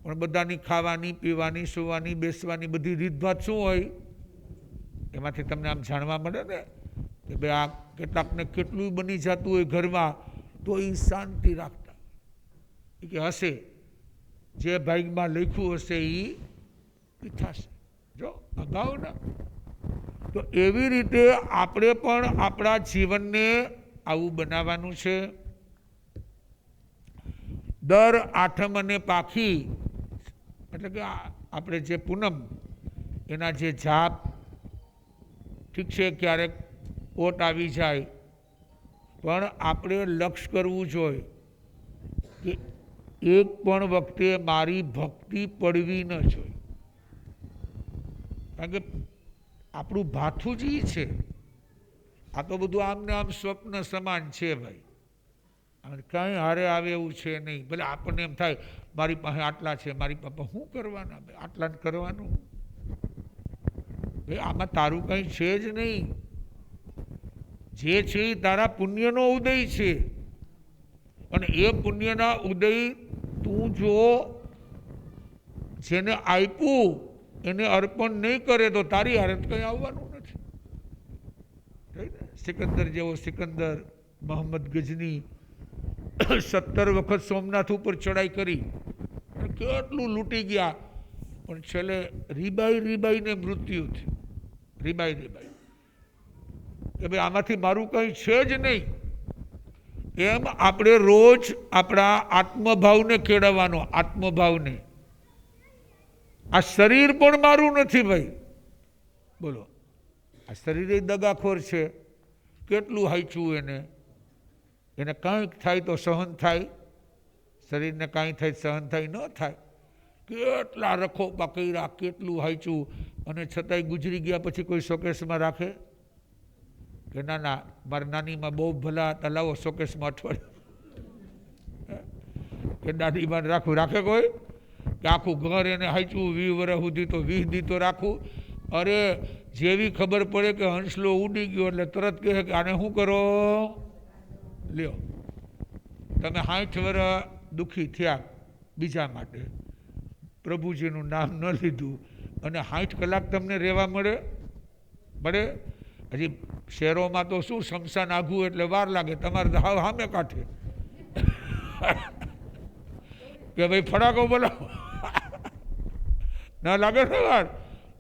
Speaker 1: પણ બધાની ખાવાની, પીવાની, સુવાની, બેસવાની બધી રીતભાત શું હોય? એમાંથી તમને આમ જાણવા મળે ને કે ભાઈ આ કેટલાકને કેટલું બની જતું હોય ઘરમાં, તો એ શાંતિ રાખતા એ કે હશે, જે ભાગમાં લખ્યું હશે એ થશે. જો અગાઉના તો એવી રીતે આપણે પણ આપણા જીવનને આવું બનાવવાનું છે. દર આઠમ અને પાખી એટલે કે આપણે જે પૂનમ એના જે જાપ, ઠીક છે ક્યારેક ઓટ આવી જાય, પણ આપણે લક્ષ્ય કરવું જોઈએ કે એક પણ વખતે મારી ભક્તિ પડવી ન જોઈએ. કારણ કે આપણું ભાથું જ છે. આ તો બધું આમને આમ સ્વપ્ન સમાન છે ભાઈ, કાંઈ હારે આવે એવું છે નહીં. ભલે આપણને એમ થાય મારી પાસે આટલા છે, મારી પાસે શું કરવાના, આટલા કરવાનું ભાઈ, આમાં તારું કંઈ છે જ નહીં. જે છે એ તારા પુણ્યનો ઉદય છે, અને એ પુણ્યના ઉદય તું જો જેને આપ્યું એને અર્પણ નહીં કરે તો તારી હારે કંઈ આવવાનું નથી. સિકંદર જેવો સિકંદર, મોહમ્મદ ગજની 17 વખત સોમનાથ ઉપર ચડાઈ કરી, કેટલું લૂંટી ગયા, પણ છેલ્લે રીબાઈ રીબાઈને મૃત્યુ થયું. રીબાઈ રીબાઈ કે ભાઈ આમાંથી મારું કંઈ છે જ નહીં. એમ આપણે રોજ આપણા આત્મભાવને કેળવવાનો. આત્મભાવને, આ શરીર પણ મારું નથી ભાઈ. બોલો, આ શરીર એ દગાખોર છે. કેટલું હાંચ્યું એને કાંઈક થાય તો સહન થાય, શરીરને કાંઈ થાય સહન થાય, ન થાય. કેટલા રખોપા કર્યા, કેટલું હાંચ્યું, અને છતાંય ગુજરી ગયા પછી કોઈ શોકેસમાં રાખે કે ના ના મારા નાનીમાં બહુ ભલા હતા, લાવો શોકેસમાં અઠવાડિયું કે દાદીમાં રાખવું, રાખે કોઈ? કે આખું ઘર એને હાંચ્યું 20 વર્ષ સુધી, તો 20 દી તો રાખવું. અરે જેવી ખબર પડે કે હંસલો ઉડી ગયો એટલે તરત કહે કે આને શું કરો લ્યો. તમે 60 વર્ષ દુઃખી થયા બીજા માટે, પ્રભુજીનું નામ ન લીધું, અને 60 કલાક તમને રહેવા મળે? હજી શહેરોમાં તો શું શમશાન આઘું એટલે વાર લાગે, તમારે તો હાવ સામે કાંઠે કે ભાઈ ફટાકો બોલાવો ના લાગે ને વાર.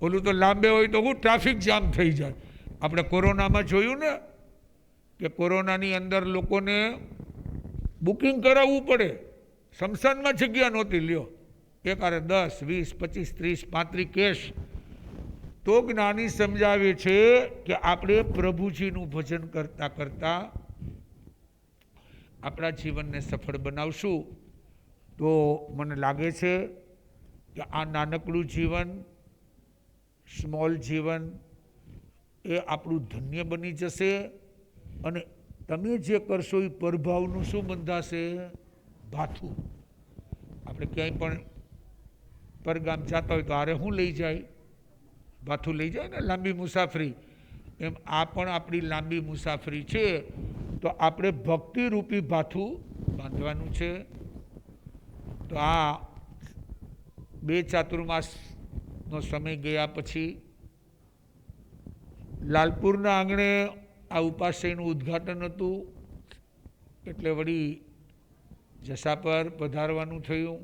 Speaker 1: ઓલું તો લાંબે હોય તો હું ટ્રાફિક જામ થઈ જાય. આપણે કોરોનામાં જોયું ને કે કોરોનાની અંદર લોકોને બુકિંગ કરાવવું પડે, શમશાનમાં જગ્યા નહોતી. લ્યો, એક આરે 10, 20, 25, 30, 35 કેસ. તો જ્ઞાની સમજાવે છે કે આપણે પ્રભુજીનું ભજન કરતા કરતા આપણા જીવનને સફળ બનાવશું તો મને લાગે છે કે આ નાનકડું જીવન, સ્મોલ જીવન, એ આપણું ધન્ય બની જશે. અને તમે જે કરશો એ પરભાવનું શું બંધાશે? ભાથું. આપણે ક્યાંય પણ પરગામ જતા હોય તો આરે શું લઈ જાય? ભાથું લઈ જાય ને, લાંબી મુસાફરી. એમ આ પણ આપણી લાંબી મુસાફરી છે, તો આપણે ભક્તિરૂપી ભાથું બાંધવાનું છે. તો આ 2 ચાતુર્માસનો સમય ગયા પછી લાલપુરના આંગણે આ ઉપાશ્રયનું ઉદ્ઘાટન હતું, એટલે વળી જસા પર પધારવાનું થયું.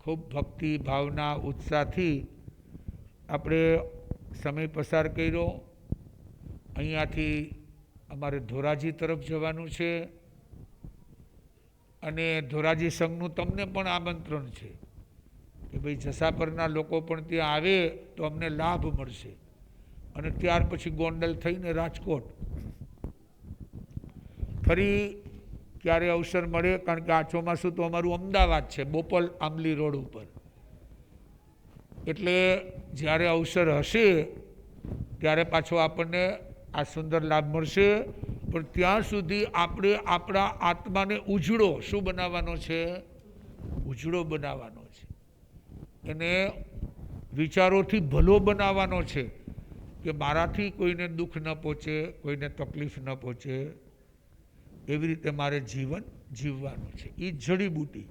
Speaker 1: ખૂબ ભક્તિ ભાવના ઉત્સાહથી આપણે સમય પસાર કર્યો. અહીંયાથી અમારે ધોરાજી તરફ જવાનું છે, અને ધોરાજી સંઘનું તમને પણ આમંત્રણ છે કે ભાઈ જસાપરના લોકો પણ ત્યાં આવે તો અમને લાભ મળશે. અને ત્યાર પછી ગોંડલ થઈને રાજકોટ. ફરી ક્યારે અવસર મળે, કારણ કે આ ચોમાસું તો અમારું અમદાવાદ છે, બોપલ આંબલી રોડ ઉપર. એટલે જ્યારે અવસર હશે ત્યારે પાછો આપણને આ સુંદર લાભ મળશે. પણ ત્યાં સુધી આપણે આપણા આત્માને ઉજળો શું બનાવવાનો છે? ઉજળો બનાવવાનો છે. એને વિચારોથી ભલો બનાવવાનો છે કે મારાથી કોઈને દુઃખ ન પહોંચે, કોઈને તકલીફ ન પહોંચે. એવી રીતે મારે જીવન જીવવાનું છે. એ જડીબુટી.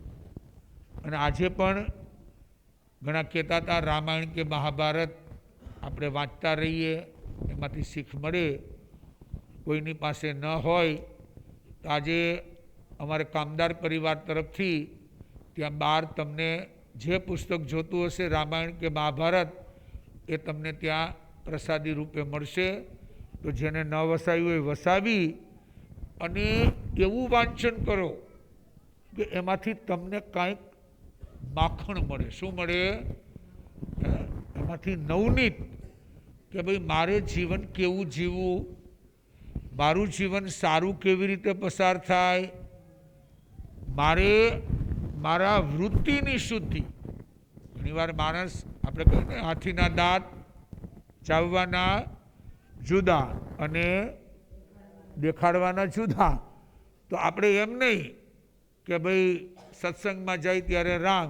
Speaker 1: અને આજે પણ ઘણા કહેતા હતા રામાયણ કે મહાભારત આપણે વાંચતા રહીએ, એમાંથી શીખ મળે. કોઈની પાસે ન હોય તો આજે અમારે કામદાર પરિવાર તરફથી ત્યાં બહાર તમને જે પુસ્તક જોતું હશે રામાયણ કે મહાભારત, એ તમને ત્યાં પ્રસાદી રૂપે મળશે. તો જેને ન વસાવ્યું હોય વસાવી અને એવું વાંચન કરો કે એમાંથી તમને કાંઈક માખણ મળે. શું મળે? એમાંથી નવનીત કે ભાઈ મારે જીવન કેવું જીવવું, મારું જીવન સારું કેવી રીતે પસાર થાય, મારે મારા વૃત્તિની શુદ્ધિ. ઘણીવાર માણસ આપણે કહીએ ને હાથીના દાંત ચાવવાના જુદા અને દેખાડવાના જુદા. તો આપણે એમ નહીં કે ભાઈ સત્સંગમાં જાય ત્યારે રામ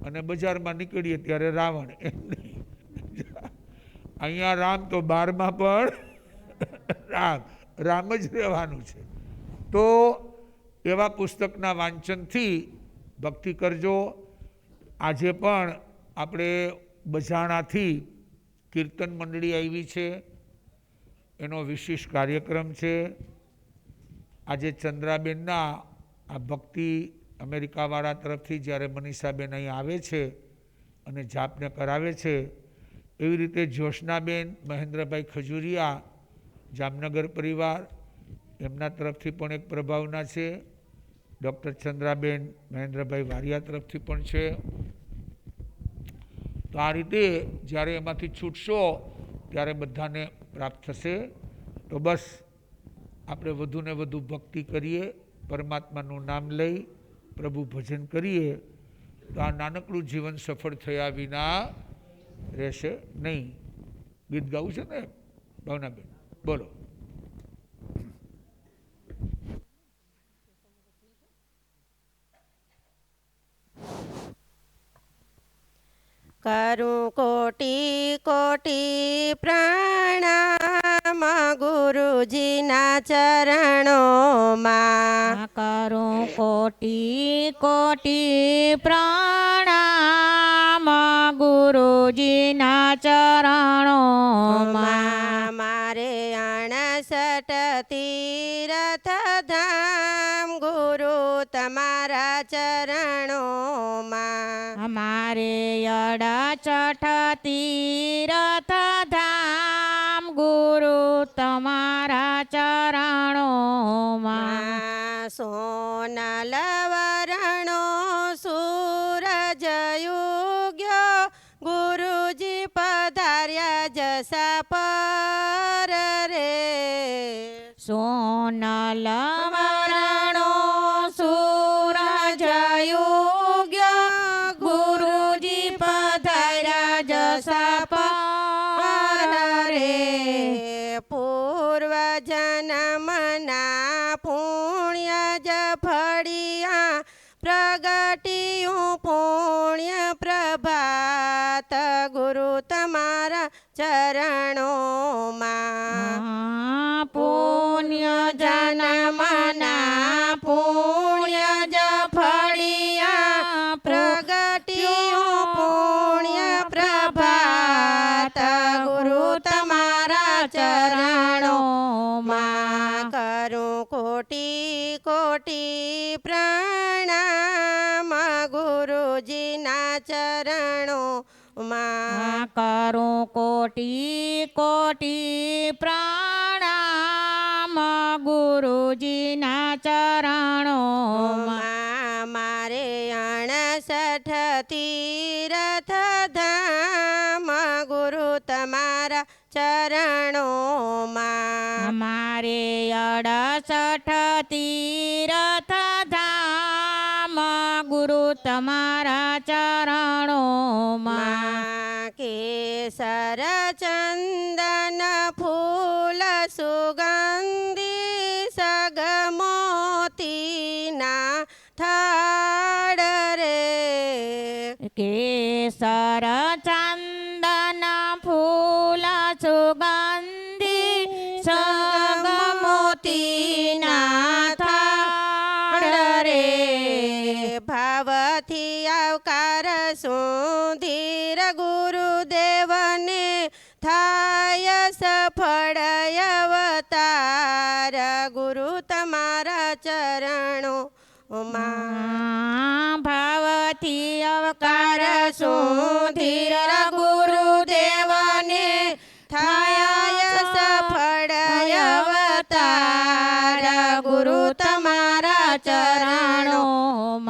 Speaker 1: અને બજારમાં નીકળીએ ત્યારે રાવણ, એમ નહીં. અહીંયા રામ તો બારમાં પણ રામ જ રહેવાનું છે. તો એવા પુસ્તકના વાંચનથી ભક્તિ કરજો. આજે પણ આપણે બજાણાથી કીર્તન મંડળી આવી છે, એનો વિશેષ કાર્યક્રમ છે. આજે ચંદ્રાબેનના આ ભક્તિ અમેરિકાવાળા તરફથી જ્યારે મનીષાબેન અહીં આવે છે અને જાપને કરાવે છે, એવી રીતે જ્યોત્સનાબેન મહેન્દ્રભાઈ ખજુરિયા જામનગર પરિવાર, એમના તરફથી પણ એક પ્રભાવના છે. ડૉક્ટર ચંદ્રાબેન મહેન્દ્રભાઈ વારિયા તરફથી પણ છે. તો આ રીતે જ્યારે એમાંથી છૂટશો ત્યારે બધાને પ્રાપ્ત થશે. તો બસ આપણે વધુને વધુ ભક્તિ કરીએ, પરમાત્માનું નામ લઈ પ્રભુ ભજન કરીએ, તો આ નાનકડું જીવન સફળ થયા વિના રહેશે નહીં. ગીત ગાવું છે ને ભાવનાબેન? બોલો.
Speaker 3: કરું કોટી કોટી પ્રણામ ગુરુજીના ચરણોમાં.
Speaker 4: કરું કોટી કોટી પ્રણામ ગુરુજીના ચરણોમાં.
Speaker 3: મારે 68 તીર્થ ધામ ગુરુ તમારા ચરણોમાં.
Speaker 4: અમારે 68 તીર્થ ધામ ગુરુ તમારા ચરણોમાં.
Speaker 3: સોનલ વરણો સૂરજ યુગ્યો ગુરુજી પધાર્યા જસા પર રે.
Speaker 4: સોનલ વરણો સૂરજ યુગ્યો ગુરુજી પધાર્યા જસા પર રે.
Speaker 3: પૂર્વ જન્મના પ્રગટ્યું પુણ્ય પ્રભાત ગુરુ તમારા ચરણોમાં
Speaker 4: પુણ્ય જન્મના પુણ્ય જ ફળિયા
Speaker 3: પ્રગટ્યું પુણ્ય પ્રભાત ગુરુ તમારા ચરણોમાં કરું કોટી કોટી પ્રણામ ગુરુજીના ચરણોમાં
Speaker 4: કરું કોટી કોટી પ્રણામ ગુરુજીના ચરણોમાં
Speaker 3: મારે 68 તીરથ ધામ ગુરુ તમારા ચરણોમાં
Speaker 4: મારે 68 તીરથ ધામ ગુરુ તમારા ચરણોમાં
Speaker 3: કેસર ચંદન ફૂલ સુગંધી સગમોતીના થાળ રે
Speaker 4: કેસર ચંદન ફૂલ સુગંધી સગમોતીના થાળ રે
Speaker 3: ભાવથી આવકાર સુધીર ગુરુદેવને થાય સફળ અવતાર ગુરુ તમારા ચરણોમાં
Speaker 4: ભાવથી અવકાર સુધીર ગુરુદેવને
Speaker 3: થાય સફળ અવતાર ગુરુ તમારા ચરણોમાં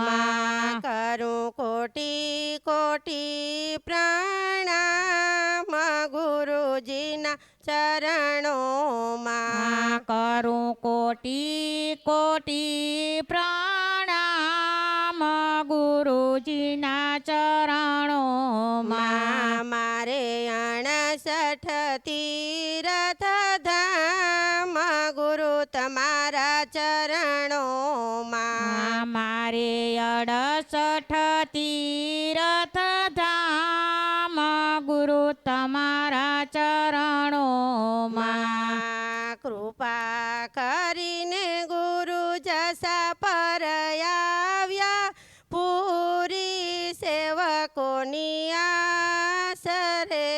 Speaker 3: કરું કોટી કોટી પ્રણામ ગુરુજીના ચરણોમાં
Speaker 4: કરું કોટી કોટી પ્રણામ ગુરુજીના ચરણોમાં
Speaker 3: મારે 68 તીરથ ધામ ગુરુ તમારા ચરણોમાં
Speaker 4: મારે 68 તીરથ ધામ ગુરુ તમારા ચરણોમાં
Speaker 3: કૃપા કરીને ગુરુ જસા પર આવ્યા પૂરી સેવકોની આસરે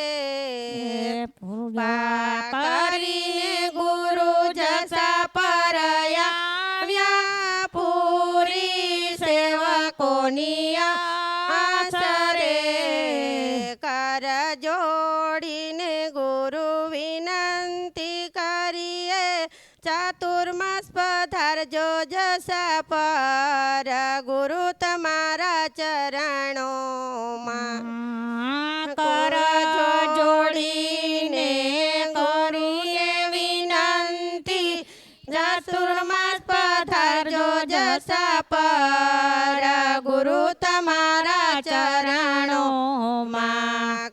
Speaker 4: કૃપા કરીને ગુરુ જસા પર આવ્યા પૂરી સેવકોની આસરે
Speaker 3: કર જોડીને ગુરુ વિનંતી કરીએ ચાતુર્માસ પધારજો જસા પર ગુરુ તમારા ચરણોમાં
Speaker 4: કર જોડીને કરીએ વિનંતી ચાતુર્માસ પધારજો જસા પર
Speaker 3: ગુરુ તમારા ચરણોમાં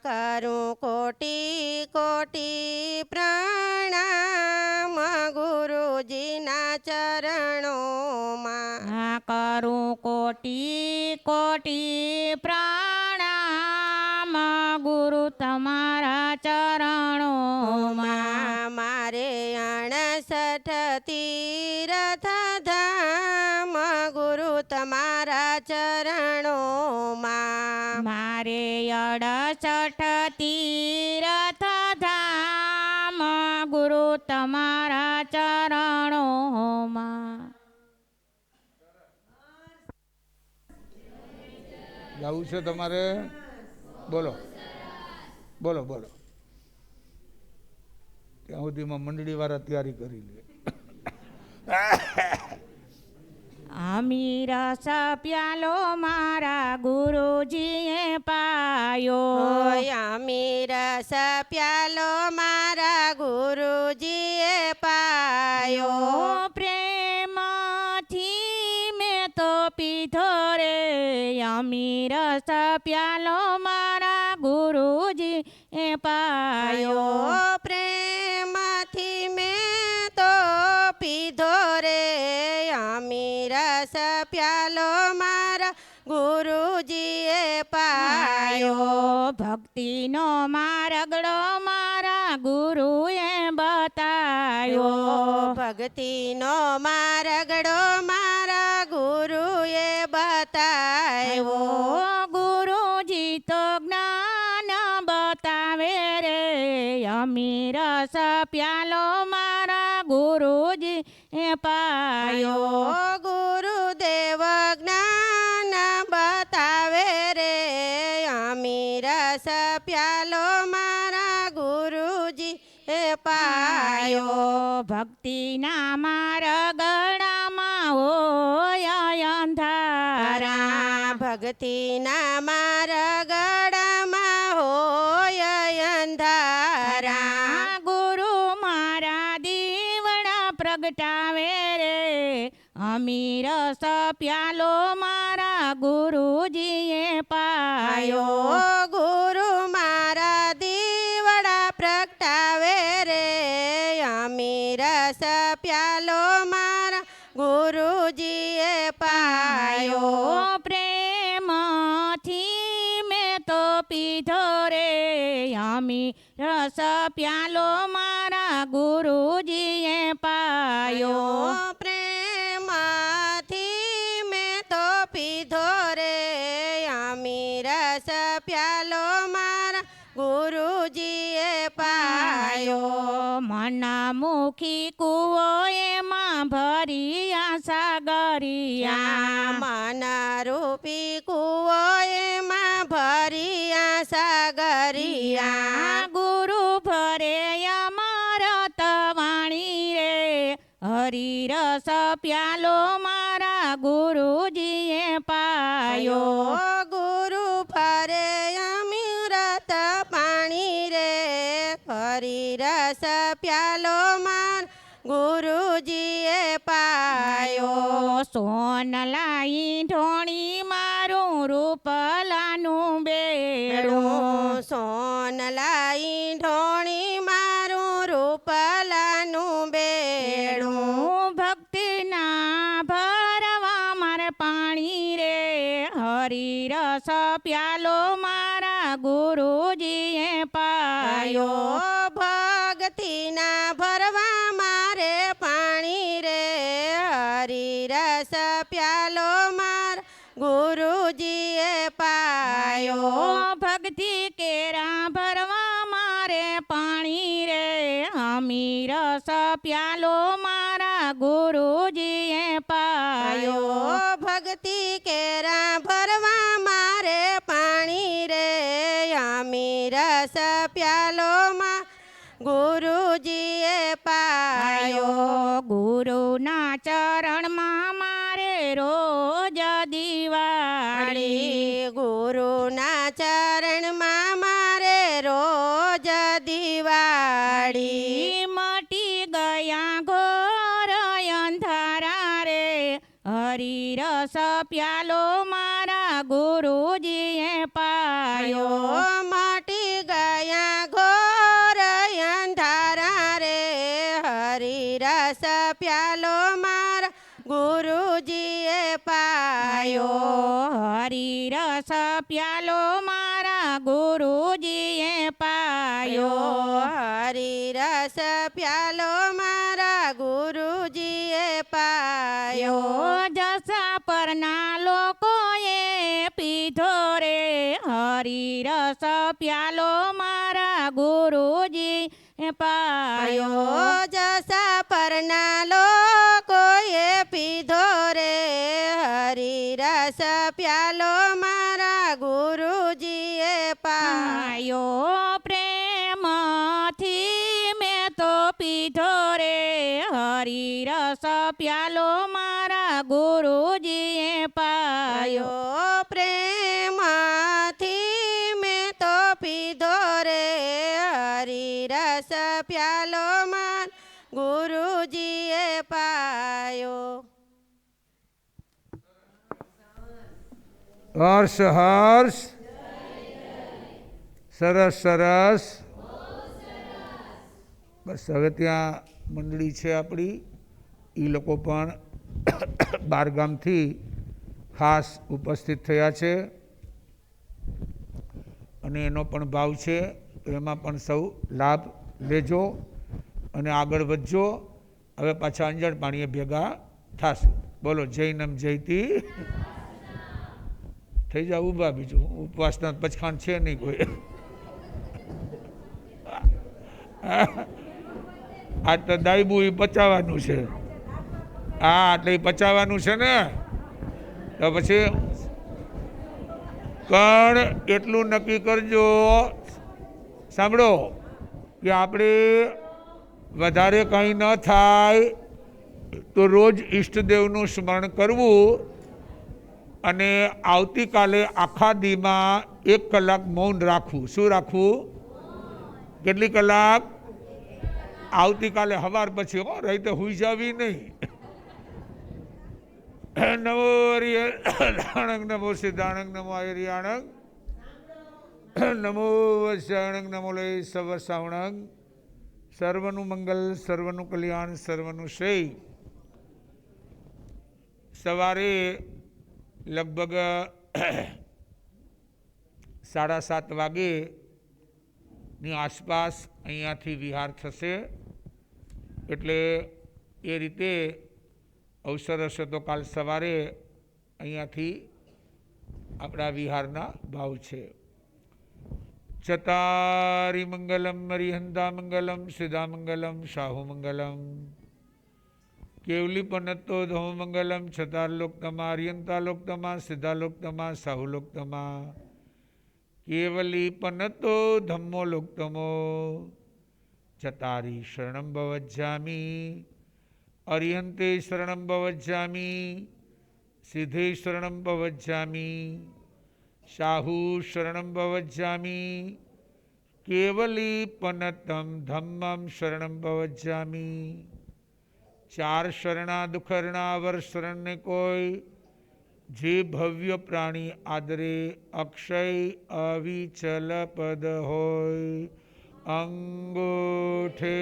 Speaker 3: કરું કોટી કોટી પ્રણામ ગુરુજીના ચરણોમાં
Speaker 4: કરું કોટી કોટી પ્રણામ ગુરુ તમારા ચરણોમાં
Speaker 3: મારે 68 તીરથ ધામ ગુરુ તમારા ચરણોમાં
Speaker 4: મારે 68 તીરથ ધામ ગુરુ તમારા ચરણોમાં.
Speaker 1: ગાવું છે તમારે? બોલો બોલો બોલો. ત્યાં સુધીમાં મંડળી વાળા તૈયારી કરી લે.
Speaker 4: અમી રસ પ્યાલો મારા ગુરુજીએ પાયો.
Speaker 3: અમી રસ પ્યાલો મારા ગુરુજીએ પાયો.
Speaker 4: પ્રેમથી મેં તો પીધો રે અમી રસ પ્યાલો મારા ગુરુજીએ પાયો.
Speaker 3: પ્રેમથી મેં તો પીધો રે અમી રસ પ્યાલો મારા ગુરુજીએ પાયો.
Speaker 4: ભક્તિનો માર્ગડો મારા ગુરુએ બતાવ્યો.
Speaker 3: ભક્તિનો માર્ગડો મારા ગુરુએ બતાવ્યો.
Speaker 4: ગુરુજી તો જ્ઞાન બતાવે રે અમી રસ પ્યાલો મારા ગુરુજી એ પાયો.
Speaker 3: ગુરુદેવ જ્ઞાન બતાવે રે અમી રસ પ્યાલો મારા ગુરુજી એ પાયો.
Speaker 4: ભક્તિના માર્ગડામાં હોય અંધારા.
Speaker 3: ભક્તિના માર્ગડામાં હોય અંધારા.
Speaker 4: ગુરુ મારા દીવડા પ્રગટાવે રે અમી રસ પ્યાલો મારા ગુરુજીએ પાયો.
Speaker 3: ગુરુ મારા દીવડા પ્રગટાવે રે અમી રસ પ્યાલો મારા ગુરુજીએ પાયો.
Speaker 4: પ્રેમથી મેં તો પીધો રે અમી રસ પ્યાલો મારા ગુરુજીએ પાયો.
Speaker 3: પ્રેમથી મેં તો પીધો રે અમી રસ પ્યાલો મારા ગુરુજીએ પાયો.
Speaker 4: મનમુખી કૂવો એમાં ભર્યા સાગરિયા.
Speaker 3: મન રૂપી કૂવો એમાં ભર્યા સાગરિયા.
Speaker 4: ગુરુ ભરે અમરત વાણી રે હરિરસ પ્યાલો મારા ગુરુજીએ પાયો.
Speaker 3: ગુરુ ફરે અમૃત પાણી રે હરી રસ પ્યાલો માર ગુરુજીએ પાયો.
Speaker 4: સોનલાઈ ઢોણી મારું રૂપલાનું બેડું.
Speaker 3: સોનલાઈ ઢોણી મારું રૂપલાનું બેડું.
Speaker 4: ભક્તિના ભરવા મારે પાણી રે હરિરસ પ્યાલો મારા ગુરુજીએ પાયો.
Speaker 3: ભક્તિના ભરવા મારે પાણી રે હરી રસ પ્યાલો માર ગુરુજીએ પાયો.
Speaker 4: ભક્તિ કેરા ભરવા મારે પાણી રે અમી રસ પ્યાલો મારા ગુરુજીએ પાયો.
Speaker 3: ભક્તિ કેરા ભરવા મારે પાણી રે અમી રસ પ્યાલો માં ગુરુજીએ પાયો.
Speaker 4: ગુરુના ચરણમાં મારે રોજ દિવાળી.
Speaker 3: ગુરુના ચરણમાં મારે રોજ દિવાળી.
Speaker 4: મટી ગયા ઘોર અંધારા રે હરિરસ પ્યાલો મારા ગુરુજીએ પાયો.
Speaker 3: મટી ગયા ઘોર અંધારા રે હરી રસ પ્યાલો મારા ગુરુજીએ પાયો.
Speaker 4: હરિરસ પ્યાલો મારા ગુરુજીએ પાયો.
Speaker 3: હરી રસ પ્યાલો મારા ગુરુજીએ પાયો.
Speaker 4: જસા પરના લોકોએ પીધો રે હરિરસ પ્યાલો મારા ગુરુજી પાયો.
Speaker 3: જસા પરના લોકોએ પીધો રે હરી રસ પ્યાલો મારા ગુરુજીએ પાયો.
Speaker 4: પ્રેમથી મેં તો પીધો રે હરિરસ પ્યાલો મારા ગુરુજીએ પાયો.
Speaker 3: પ્રેમથી મેં તો પીધો રે હરી રસ પ્યાલો માર ગુરુજીએ પાયો.
Speaker 1: હર્ષ હર્ષ સરસ સરસ. બસ હવે ત્યાં મંડળી છે આપણી, એ લોકો પણ બહારગામથી ખાસ ઉપસ્થિત થયા છે અને એનો પણ ભાવ છે, એમાં પણ સૌ લાભ લેજો અને આગળ વધજો. હવે પાછા અંજળ પાણીએ ભેગા થશે. બોલો જૈનમ જયતી. થઈ જાવ ઊભા, બીજું ઉપવાસના પચખાણ છે નહીં કોઈ. આ તો દાયબુ એ પચાવવાનું છે. હા એટલે એ પચાવવાનું છે ને, તો પછી પણ એટલું નક્કી કરજો, સાંભળો, કે આપણે વધારે કંઈ ન થાય તો રોજ ઈષ્ટદેવનું સ્મરણ કરવું અને આવતીકાલે આખા દીમાં 1 કલાક મૌન રાખવું. શું રાખવું? કેટલી કલાક? આવતીકાલે સવાર પછી હો, રાતે હુઈ જાવી નહીં. નમો હરિયાણંગ, નમો સિદ્ધાણંગ, નમો હરિયાણંગ, નમો વસ્યાણંગ, નમો લય સવ સાવણંગ. સર્વનું મંગલ, સર્વનું કલ્યાણ, સર્વનું શ્રેય. સવારે લગભગ 7:30 વાગેની આસપાસ અહીંયાથી વિહાર થશે. એટલે એ રીતે અવસર હશે તો કાલ સવારે અહીંયાથી આપણા વિહારના ભાવ છે. ચતારી મંગલમ, મરિહંતા મંગલમ, સિદ્ધા મંગલમ, શાહુ મંગલમ, કેવલી પનત્તો ધમ મંગલમ, ચતાર લોકતમા, અરિયંતા લોકતમા, સિદ્ધા લોકતમા, શાહુ લોકતમા, કેવલી પનત્તો ધમ્મો લોકતમો, ચતારી શરણમ ભવજ્જામી, અરિયંતે શરણમ ભવજ્જામી, સિદ્ધે શરણમ ભવજ્જામી, શાહુ શરણમ ભવજ્જામી, કેવલી પનતમ ધમ્મમ શરણમ ભવજ્જામી. 4 શરણા દુખરણા અવર શરણને કોઈ, જે ભવ્ય પ્રાણી આદરે અક્ષય અવિચલ પદ હોય. અંગોઠે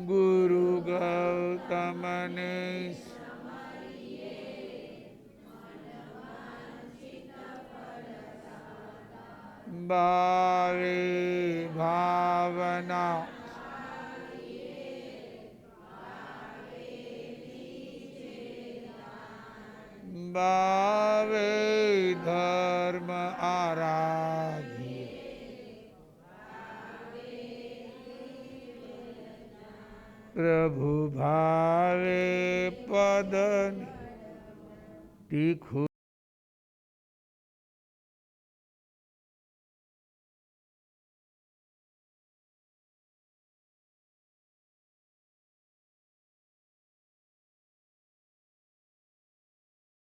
Speaker 1: ગુરુ ગૌતમને ભાવે ભાવના ભાવે ધર્મ આરાધ્ય. પ્રભુ ભાવે પદ તીખું